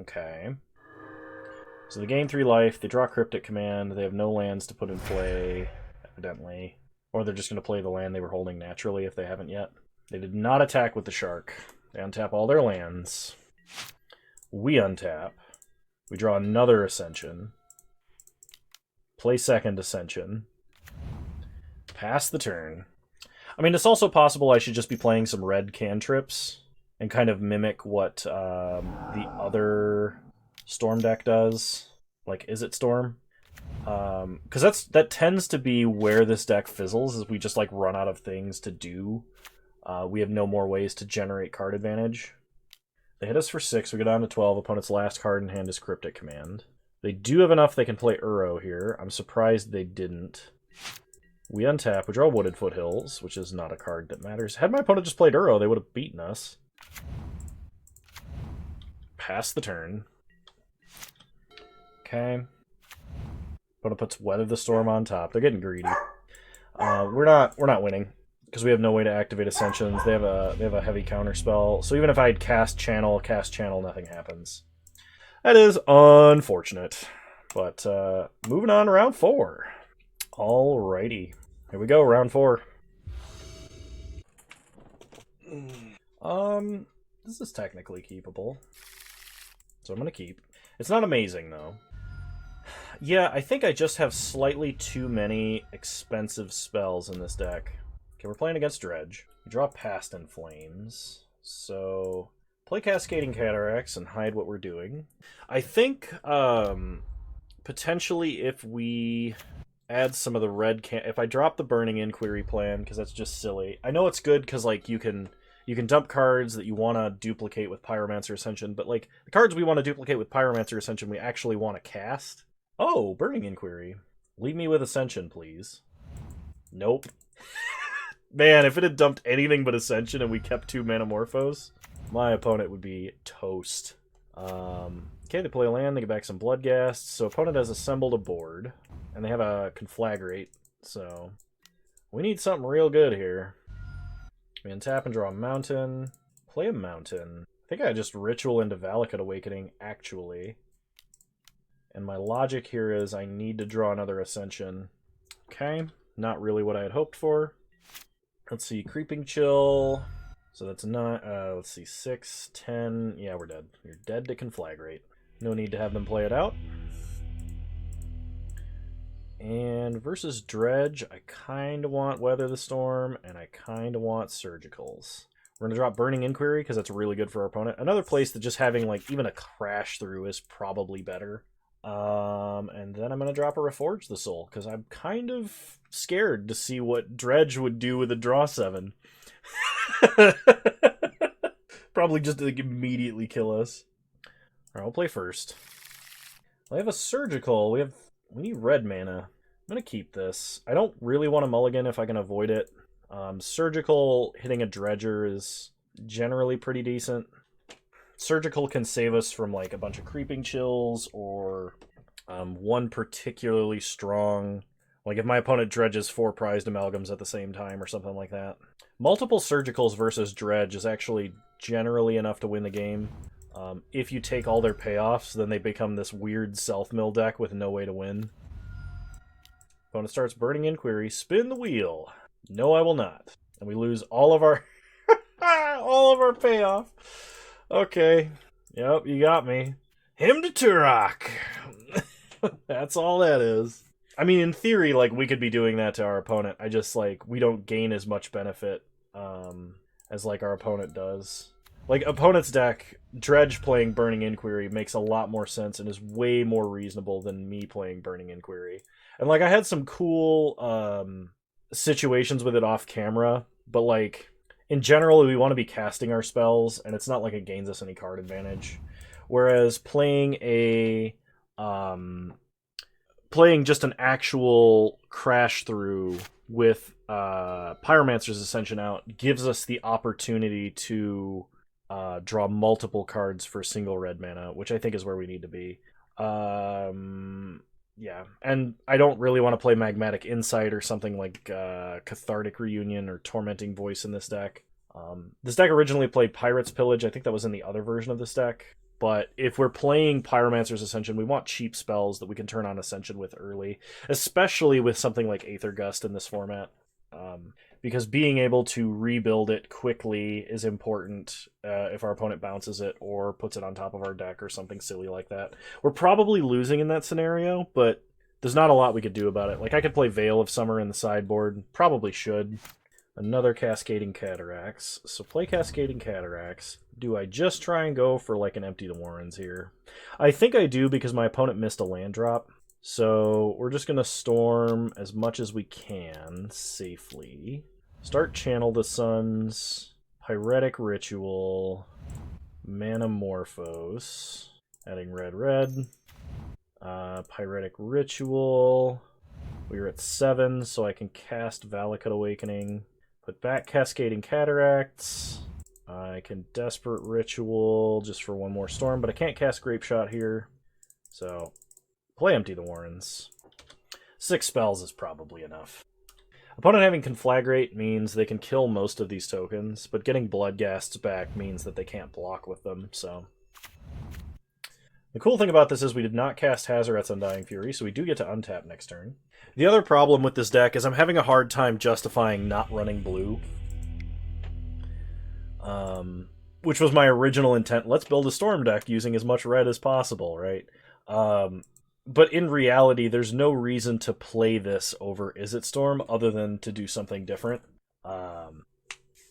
Okay. So they gain 3 life, they draw Cryptic Command, they have no lands to put in play, evidently. Or they're just going to play the land they were holding naturally if they haven't yet. They did not attack with the Shark. They untap all their lands. We untap. We draw another Ascension. Play 2nd Ascension. Pass the turn. I mean, it's also possible I should just be playing some red cantrips and kind of mimic what the other Storm deck does. Like, is it Storm? Because that tends to be where this deck fizzles, is we just, like, run out of things to do. We have no more ways to generate card advantage. They hit us for 6, we go down to 12, opponent's last card in hand is Cryptic Command. They do have enough they can play Uro here. I'm surprised they didn't. We untap. We draw Wooded Foothills, which is not a card that matters. Had my opponent just played Uro, they would have beaten us. Pass the turn. Okay. Opponent puts Weather the Storm on top. They're getting greedy. We're not winning because we have no way to activate Ascensions. They have a heavy counter spell. So even if I had cast channel, nothing happens. That is unfortunate. But moving on to round 4. Alrighty. Here we go, round 4. This is technically keepable. So I'm gonna keep. It's not amazing though. Yeah, I think I just have slightly too many expensive spells in this deck. Okay, we're playing against Dredge. We draw Past in Flames. So play Cascading Cataracts and hide what we're doing. I think potentially if we add some of the red if I drop the Burning Inquiry plan, because that's just silly. I know it's good because like you can dump cards that you want to duplicate with Pyromancer Ascension, but like the cards we want to duplicate with Pyromancer Ascension we actually want to cast. Oh, Burning Inquiry. Leave me with Ascension, please. Nope. Man, if it had dumped anything but Ascension and we kept 2 Manamorphose, my opponent would be toast. Okay, they play a land, they get back some Bloodghast, so opponent has assembled a board, and they have a Conflagrate, so we need something real good here. We untap and draw a mountain. Play a mountain. I think I just Ritual into Valakut Awakening, actually. And my logic here is I need to draw another Ascension. Okay, not really what I had hoped for. Let's see, Creeping Chill. So that's not, let's see, 6, 10. Yeah, we're dead. You're dead to Conflagrate. No need to have them play it out. And versus Dredge, I kind of want Weather the Storm, and I kind of want Surgicals. We're going to drop Burning Inquiry, because that's really good for our opponent. Another place that just having, like, even a Crash Through is probably better. And then I'm going to drop a Reforge the Soul, because I'm kind of scared to see what Dredge would do with a Draw 7. Probably just like, immediately kill us. Alright, we'll play first. We have a Surgical. We need red mana. I'm going to keep this. I don't really want a mulligan if I can avoid it. Surgical hitting a Dredger is generally pretty decent. Surgical can save us from like a bunch of Creeping Chills or one particularly strong... Like if my opponent dredges 4 Prized Amalgams at the same time or something like that. Multiple Surgicals versus Dredge is actually generally enough to win the game. If you take all their payoffs, then they become this weird self-mill deck with no way to win. Opponent starts Burning Inquiry. Spin the wheel. No, I will not. And we lose all of our all of our payoff. Okay. Yep, you got me. Him to Turok. That's all that is. I mean, in theory, like, we could be doing that to our opponent. I just, like, we don't gain as much benefit as, like, our opponent does. Like, opponent's deck, Dredge playing Burning Inquiry makes a lot more sense and is way more reasonable than me playing Burning Inquiry. And, like, I had some cool situations with it off camera, but, like, in general, we want to be casting our spells, and it's not like it gains us any card advantage. Whereas playing a... playing just an actual crash through with Pyromancer's Ascension out gives us the opportunity to draw multiple cards for single red mana, which I think is where we need to be. Yeah, and I don't really want to play Magmatic Insight or something like Cathartic Reunion or Tormenting Voice in this deck. This deck originally played Pirate's Pillage. I think that was in the other version of this deck. But if we're playing Pyromancer's Ascension, we want cheap spells that we can turn on Ascension with early, especially with something like Aether Gust in this format. Because being able to rebuild it quickly is important if our opponent bounces it or puts it on top of our deck or something silly like that. We're probably losing in that scenario, but there's not a lot we could do about it. Like, I could play Veil of Summer in the sideboard. Probably should. Another Cascading Cataracts. So play Cascading Cataracts. Do I just try and go for like an Empty the Warrens here? I think I do because my opponent missed a land drop. So we're just going to storm as much as we can safely. Start Channel the Suns. Pyretic Ritual. Manamorphose. Adding red, red. Pyretic Ritual. We are at 7, so I can cast Valakut Awakening. Put back Cascading Cataracts. I can Desperate Ritual just for one more storm, but I can't cast Grape Shot here. So, play Empty the Warrens. 6 spells is probably enough. Opponent having Conflagrate means they can kill most of these tokens, but getting Bloodghasts back means that they can't block with them, so... The cool thing about this is we did not cast Hazoret's Undying Fury, so we do get to untap next turn. The other problem with this deck is I'm having a hard time justifying not running blue. Which was my original intent. Let's build a Storm deck using as much red as possible, right? But in reality, there's no reason to play this over Izzet Storm other than to do something different.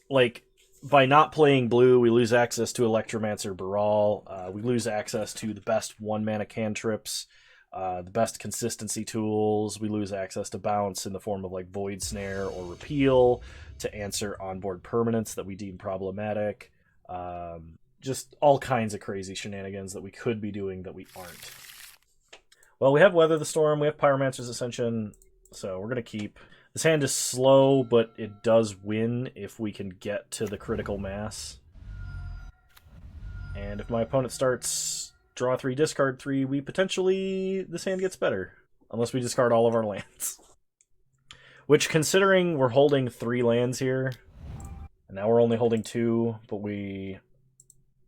Like, by not playing blue, we lose access to Electromancer Baral. We lose access to the best 1-mana cantrips, the best consistency tools. We lose access to bounce in the form of like Void Snare or Repeal to answer onboard permanents that we deem problematic. Just all kinds of crazy shenanigans that we could be doing that we aren't. Well, we have Weather the Storm, we have Pyromancer's Ascension, so we're going to keep. This hand is slow, but it does win if we can get to the critical mass. And if my opponent starts draw 3, discard 3, we potentially... this hand gets better. Unless we discard all of our lands. Which, considering we're holding 3 lands here, and now we're only holding 2, but we...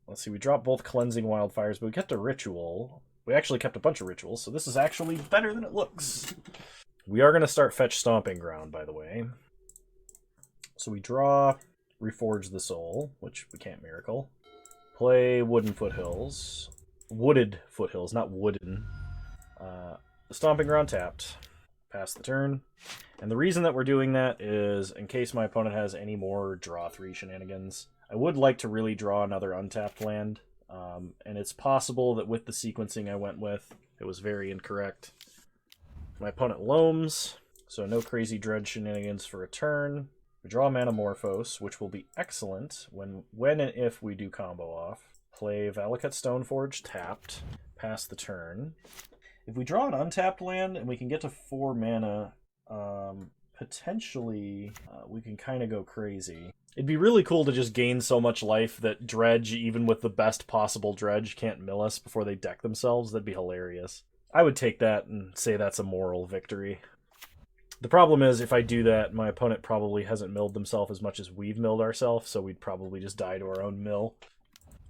let's see, we dropped both Cleansing Wildfires, but we kept a Ritual. We actually kept a bunch of Rituals, so this is actually better than it looks. We are going to start Fetch Stomping Ground, by the way. So we draw Reforge the Soul, which we can't Miracle. Play Wooden Foothills. Wooded Foothills, not wooden. Stomping Ground tapped. Pass the turn. And the reason that we're doing that is in case my opponent has any more draw 3 shenanigans. I would like to really draw another untapped land. And it's possible that with the sequencing I went with, it was very incorrect. My opponent loams, so no crazy Dredge shenanigans for a turn. We draw Manamorphose, which will be excellent when and if we do combo off. Play Valakut Stoneforge tapped, pass the turn. If we draw an untapped land and we can get to 4 mana, potentially we can kind of go crazy. It'd be really cool to just gain so much life that Dredge, even with the best possible Dredge, can't mill us before they deck themselves. That'd be hilarious. I would take that and say that's a moral victory. The problem is, if I do that, my opponent probably hasn't milled themselves as much as we've milled ourselves, so we'd probably just die to our own mill.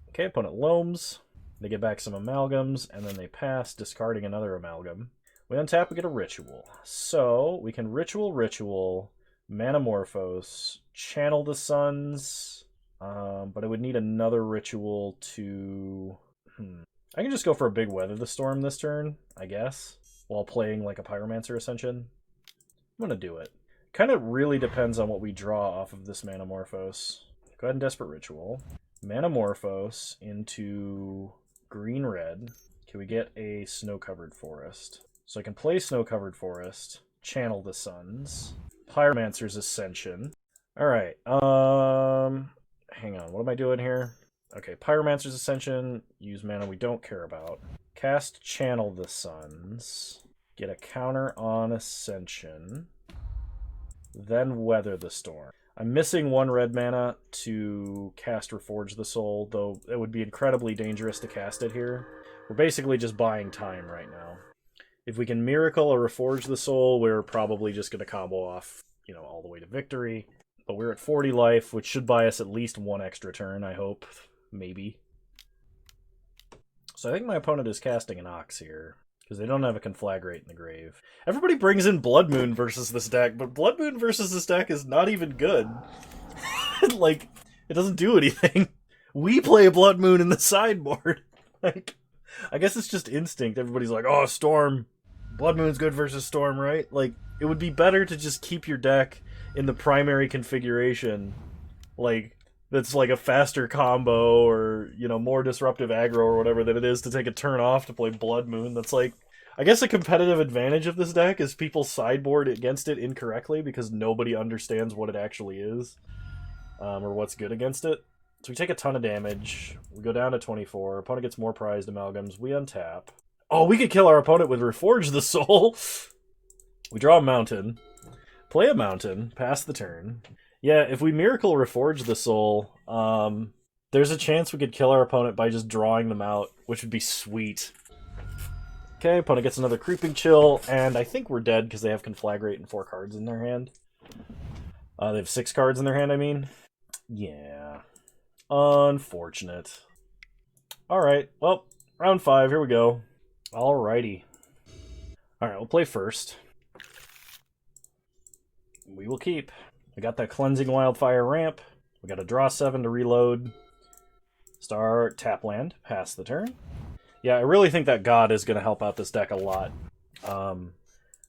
Okay, opponent loams. They get back some amalgams, and then they pass, discarding another amalgam. We untap, we get a Ritual. So, we can Ritual, Manamorphose, Channel the Suns, but I would need another Ritual to... I can just go for a big Weather the Storm this turn, I guess, while playing like a Pyromancer Ascension. I'm going to do it. Kind of really depends on what we draw off of this Manamorphose. Go ahead and Desperate Ritual. Manamorphose into green-red. Can we get a Snow-Covered Forest? So I can play Snow-Covered Forest, Channel the Suns, Pyromancer's Ascension. Alright, hang on, what am I doing here? Okay, Pyromancer's Ascension, use mana we don't care about. Cast Channel the Suns, get a counter on Ascension, then Weather the Storm. I'm missing 1 red mana to cast Reforge the Soul, though it would be incredibly dangerous to cast it here. We're basically just buying time right now. If we can Miracle or Reforge the Soul, we're probably just going to combo off, you know, all the way to victory. But we're at 40 life, which should buy us at least 1 extra turn, I hope. Maybe. So I think my opponent is casting an Ox here, because they don't have a Conflagrate in the grave. Everybody brings in Blood Moon versus this deck, but Blood Moon versus this deck is not even good. Like, it doesn't do anything. We play Blood Moon in the sideboard. Like, I guess it's just instinct. Everybody's like, oh, Storm. Blood Moon's good versus Storm, right? Like, it would be better to just keep your deck in the primary configuration. Like, that's like a faster combo or, you know, more disruptive aggro or whatever than it is to take a turn off to play Blood Moon. That's like, I guess a competitive advantage of this deck is people sideboard against it incorrectly because nobody understands what it actually is, or what's good against it. So we take a ton of damage. We go down to 24. Opponent gets more prized amalgams. We untap. Oh, we could kill our opponent with Reforge the Soul. We draw a mountain, play a mountain, pass the turn. Yeah, if we Miracle Reforge the Soul, there's a chance we could kill our opponent by just drawing them out, which would be sweet. Okay, opponent gets another Creeping Chill, and I think we're dead because they have Conflagrate and 4 cards in their hand. They have 6 cards in their hand, I mean. Yeah. Unfortunate. Alright, well, round 5, here we go. Alrighty. Alright, we'll play first. We will keep. We got that Cleansing Wildfire ramp. We got a draw 7 to reload. Start tap land, pass the turn. Yeah, I really think that God is going to help out this deck a lot.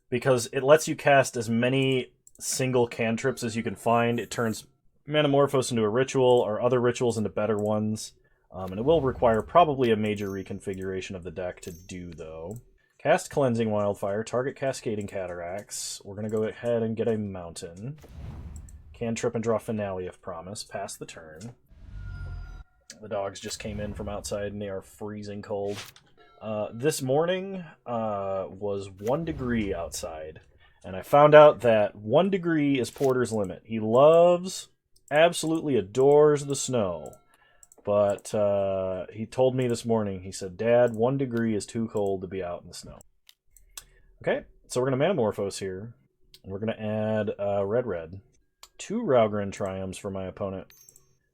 Because it lets you cast as many single cantrips as you can find. It turns Manamorphose into a ritual, or other rituals into better ones. And it will require probably a major reconfiguration of the deck to do, though. Cast Cleansing Wildfire, target Cascading Cataracts. We're going to go ahead and get a Mountain. Cantrip and draw Finale of Promise. Pass the turn. The dogs just came in from outside and they are freezing cold. This morning was 1 degree outside. And I found out that 1 degree is Porter's limit. He loves, absolutely adores the snow. But he told me this morning, he said, Dad, 1 degree is too cold to be out in the snow. Okay, so we're going to Manamorphose here. We're going to add red. 2 Raugrin Triumphs for my opponent.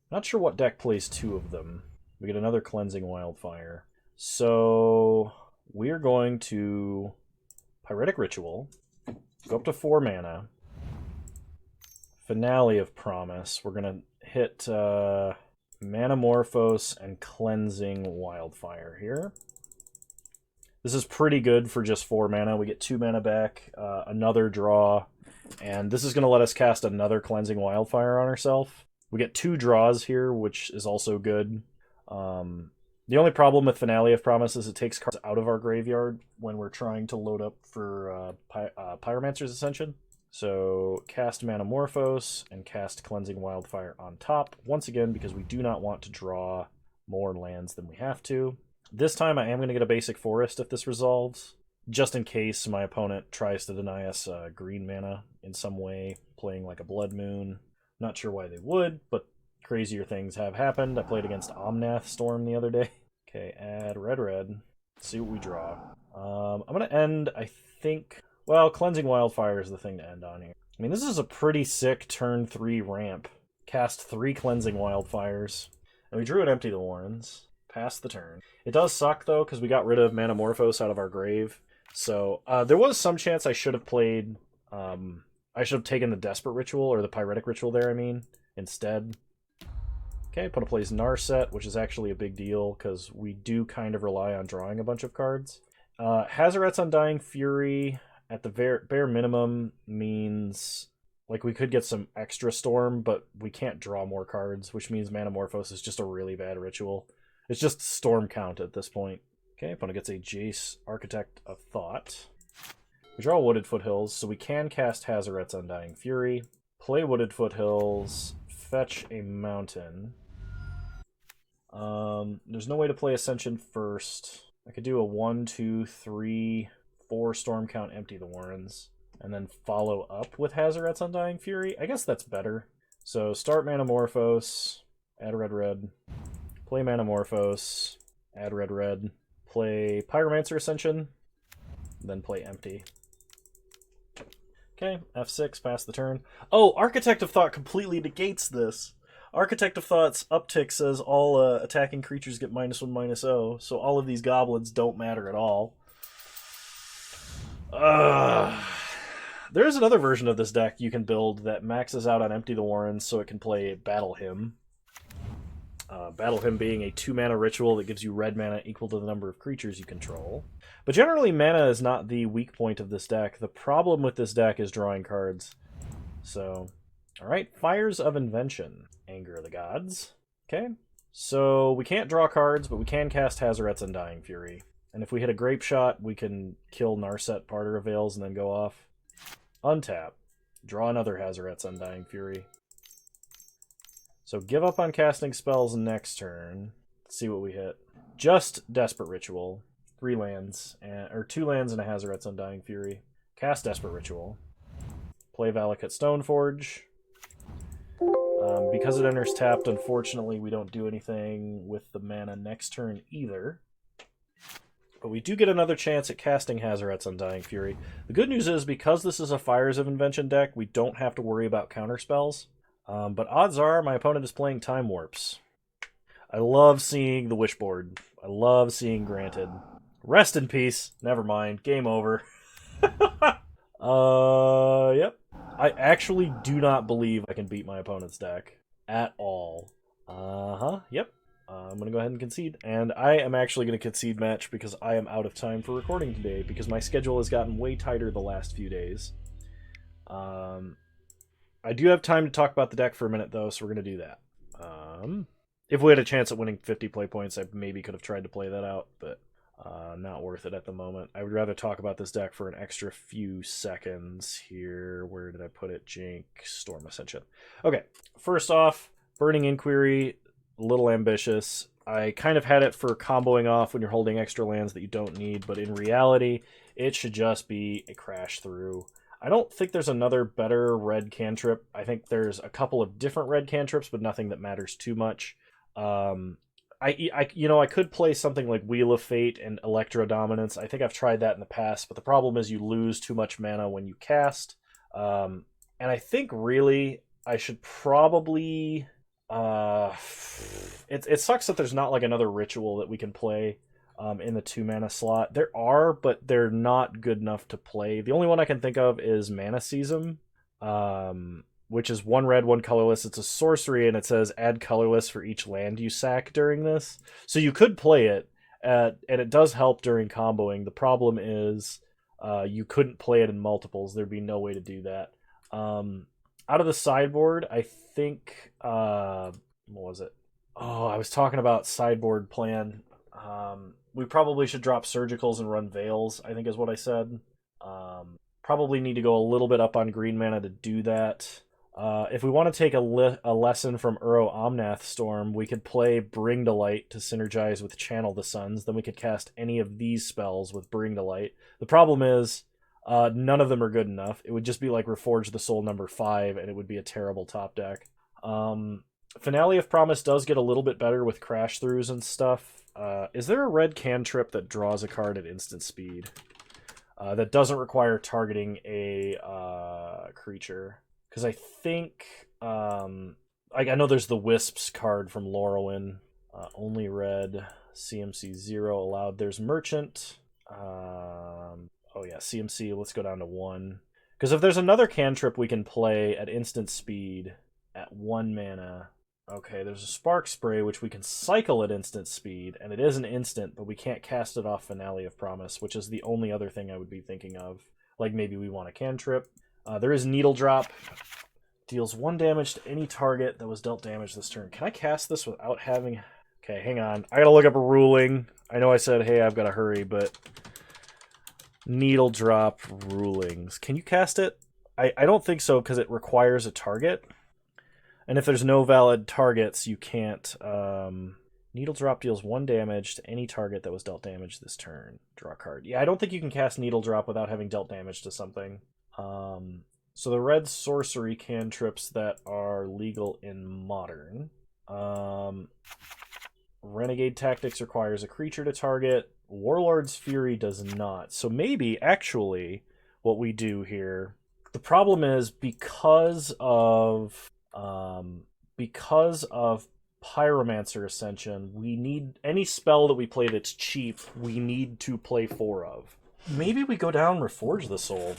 Not sure what deck plays 2 of them. We get another Cleansing Wildfire. So we're going to Pyretic Ritual. Go up to 4 mana. Finale of Promise. We're going to hit Manamorphose and Cleansing Wildfire here. This is pretty good for just 4 mana. We get 2 mana back, another draw, and this is going to let us cast another Cleansing Wildfire on ourselves. We get 2 draws here, which is also good. The only problem with Finale of Promise is it takes cards out of our graveyard when we're trying to load up for Pyromancer's Ascension. So cast Manamorphose and cast Cleansing Wildfire on top, once again because we do not want to draw more lands than we have to. This time I am going to get a basic forest if this resolves, just in case my opponent tries to deny us green mana in some way, playing like a Blood Moon. Not sure why they would, but crazier things have happened. I played against Omnath Storm the other day. Okay, add red. See what we draw. I'm going to end, I think... Well, Cleansing Wildfire is the thing to end on here. I mean, this is a pretty sick turn 3 ramp. Cast 3 Cleansing Wildfires. And we drew an Empty the Warrens. Pass the turn. It does suck, though, because we got rid of Manamorphose out of our grave. So, there was some chance I should have played... I should have taken the Desperate Ritual, or the Pyretic Ritual there, I mean, instead. Okay, opponent plays Narset, which is actually a big deal, because we do kind of rely on drawing a bunch of cards. Hazaret's Undying Fury, at the bare minimum, means like we could get some extra Storm, but we can't draw more cards, which means Manamorphose is just a really bad ritual. It's just Storm count at this point. Okay, opponent gets a Jace, Architect of Thought. We draw Wooded Foothills, so we can cast Hazaret's Undying Fury, play Wooded Foothills, fetch a Mountain. There's no way to play Ascension first. I could do a 1, 2, 3, 4 Storm count, Empty the Warrens, and then follow up with Hazaret's Undying Fury. I guess that's better. So start Manamorphose, add red, play Manamorphose, add red, play Pyromancer Ascension, then play Empty. Okay, F6, pass the turn. Oh, Architect of Thought completely negates this. Architect of Thought's uptick says all attacking creatures get -1/-0, so all of these goblins don't matter at all. There's another version of this deck you can build that maxes out on Empty the Warrens so it can play Battle Hymn. Battle Hymn being a 2-mana ritual that gives you red mana equal to the number of creatures you control. But generally, mana is not the weak point of this deck. The problem with this deck is drawing cards. So, alright, Fires of Invention. Anger of the Gods. Okay, so we can't draw cards, but we can cast Hazaret's Undying Fury. And if we hit a Grape Shot, we can kill Narset, Parter of Veils, and then go off. Untap. Draw another Hazaret's Undying Fury. So give up on casting spells next turn. Let's see what we hit. Just Desperate Ritual. 3 lands, or 2 lands and a Hazaret's Undying Fury. Cast Desperate Ritual. Play Valakut Stoneforge. Because it enters tapped, unfortunately, we don't do anything with the mana next turn either. But we do get another chance at casting Hazoret's Undying Fury. The good news is, because this is a Fires of Invention deck, we don't have to worry about counterspells. But odds are my opponent is playing Time Warps. I love seeing the Wishboard. I love seeing Granted. Rest in peace. Never mind. Game over. Yep. I actually do not believe I can beat my opponent's deck at all. Yep. I'm going to go ahead and concede. And I am actually going to concede match because I am out of time for recording today because my schedule has gotten way tighter the last few days. I do have time to talk about the deck for a minute, though, so we're going to do that. If we had a chance at winning 50 play points, I maybe could have tried to play that out, but not worth it at the moment. I would rather talk about this deck for an extra few seconds here. Where did I put it? Jink, Storm Ascension. Okay, first off, Burning Inquiry, a little ambitious. I kind of had it for comboing off when you're holding extra lands that you don't need, but in reality, it should just be a crash through. I don't think there's another better red cantrip. I think there's a couple of different red cantrips, but nothing that matters too much. I could play something like Wheel of Fate and Electrodominance. I think I've tried that in the past, but the problem is you lose too much mana when you cast. And I think really I should probably... It sucks that there's not like another ritual that we can play in the 2 mana slot. There are, but they're not good enough to play. The only one I can think of is Mana Seism, which is 1 red, 1 colorless. It's a sorcery, and it says add colorless for each land you sack during this. So you could play it, and it does help during comboing. The problem is you couldn't play it in multiples. There'd be no way to do that. Out of the sideboard, I think... what was it? Oh, I was talking about sideboard plan. We probably should drop Surgicals and run Veils, I think is what I said. Probably need to go a little bit up on green mana to do that. If we want to take a lesson from Uro Omnath Storm, we could play Bring to Light to synergize with Channel the Suns. Then we could cast any of these spells with Bring to Light. The problem is, none of them are good enough. It would just be like Reforge the Soul number 5, and it would be a terrible top deck. Finale of Promise does get a little bit better with crash throughs and stuff. Is there a red cantrip that draws a card at instant speed? That doesn't require targeting a creature. Because I think... I know there's the Wisps card from Lorwyn. Only red. CMC 0 allowed. There's Merchant. Oh yeah, CMC, let's go down to 1. Because if there's another cantrip we can play at instant speed at 1 mana... Okay, there's a Spark Spray, which we can cycle at instant speed, and it is an instant, but we can't cast it off Finale of Promise, which is the only other thing I would be thinking of. Like, maybe we want a cantrip. There is Needle Drop. Deals 1 damage to any target that was dealt damage this turn. Can I cast this without having... Okay, hang on. I gotta look up a ruling. I know I said, hey, I've gotta hurry, but... Needle Drop rulings. Can you cast it? I don't think so, because it requires a target. And if there's no valid targets, you can't... Needle Drop deals 1 damage to any target that was dealt damage this turn. Draw a card. Yeah, I don't think you can cast Needle Drop without having dealt damage to something. So the red sorcery cantrips that are legal in Modern. Renegade Tactics requires a creature to target. Warlord's Fury does not. So maybe, actually, what we do here... The problem is, because of Pyromancer Ascension, we need... Any spell that we play that's cheap, we need to play 4 of. Maybe we go down Reforge the Soul.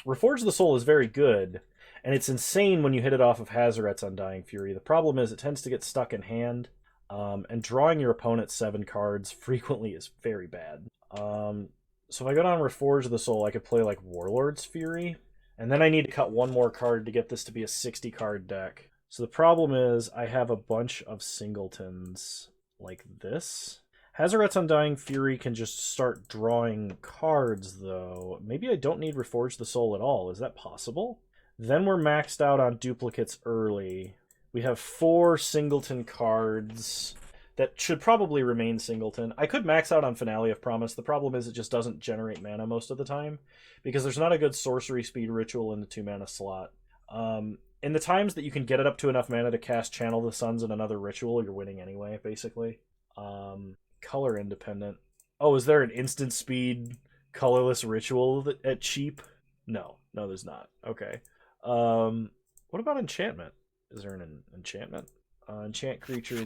Reforge the Soul is very good, and it's insane when you hit it off of Hazoret's Undying Fury. The problem is it tends to get stuck in hand, and drawing your opponent 7 cards frequently is very bad. So if I go down Reforge the Soul, I could play like Warlord's Fury, and then I need to cut 1 more card to get this to be a 60-card deck. So the problem is I have a bunch of singletons like this. Hazoret's Undying Fury can just start drawing cards, though. Maybe I don't need Reforge the Soul at all. Is that possible? Then we're maxed out on duplicates early. We have 4 singleton cards. that should probably remain singleton. I could max out on Finale of Promise. The problem is it just doesn't generate mana most of the time because there's not a good sorcery speed ritual in the 2-mana slot. In the times that you can get it up to enough mana to cast Channel the Suns and another ritual, you're winning anyway, basically. Color independent. Oh, is there an instant speed colorless ritual at cheap? No, there's not. Okay. What about enchantment? Is there an enchantment? Enchant creature,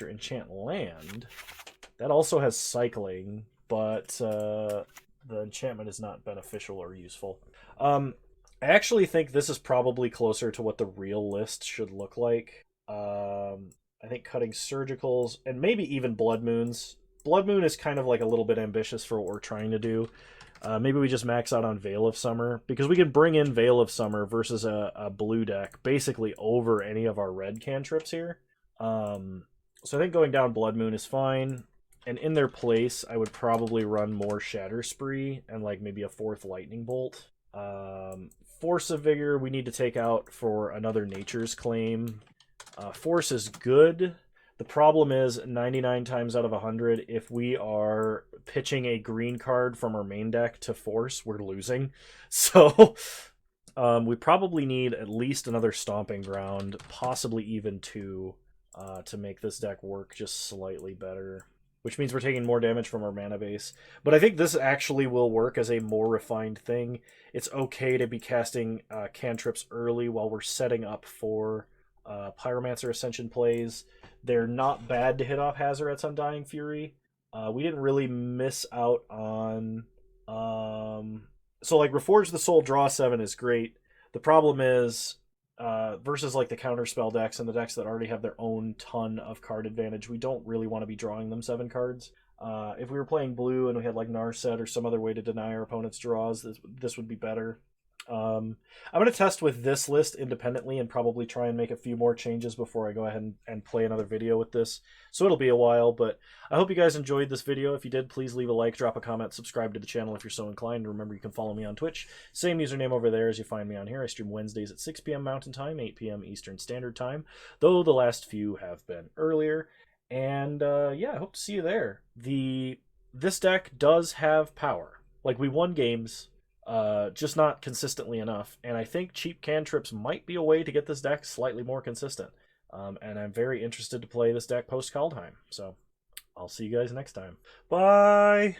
enchant land. That also has cycling, but the enchantment is not beneficial or useful. I actually think this is probably closer to what the real list should look like. I think cutting surgicals and maybe even blood moons. Blood moon is kind of like a little bit ambitious for what we're trying to do. Maybe we just max out on Veil of Summer because we can bring in Veil of Summer versus a blue deck basically over any of our red cantrips here. So I think going down Blood Moon is fine. And in their place, I would probably run more Shatter Spree and like maybe a 4th Lightning Bolt. Force of Vigor we need to take out for another Nature's Claim. Force is good. The problem is 99 times out of 100, if we are pitching a green card from our main deck to Force, we're losing. So we probably need at least another Stomping Ground, possibly even 2, to make this deck work just slightly better. Which means we're taking more damage from our mana base. But I think this actually will work as a more refined thing. It's okay to be casting cantrips early while we're setting up for Pyromancer Ascension plays. They're not bad to hit off Hazoret's Undying Fury. We didn't really miss out on... So like Reforge the Soul, draw 7 is great. The problem is, versus like the counterspell decks and the decks that already have their own ton of card advantage, we don't really want to be drawing them 7 cards. If we were playing blue and we had like Narset or some other way to deny our opponent's draws, this would be better. I'm going to test with this list independently and probably try and make a few more changes before I go ahead and play another video with this. So it'll be a while, but I hope you guys enjoyed this video. If you did, please leave a like, drop a comment, subscribe to the channel if you're so inclined. Remember, you can follow me on Twitch. Same username over there as you find me on here. I stream Wednesdays at 6 p.m. Mountain Time, 8 p.m. Eastern Standard Time, though the last few have been earlier. And yeah, I hope to see you there. This deck does have power. Like, we won games... just not consistently enough, and I think cheap cantrips might be a way to get this deck slightly more consistent. And I'm very interested to play this deck post Kaldheim, so I'll see you guys next time. Bye!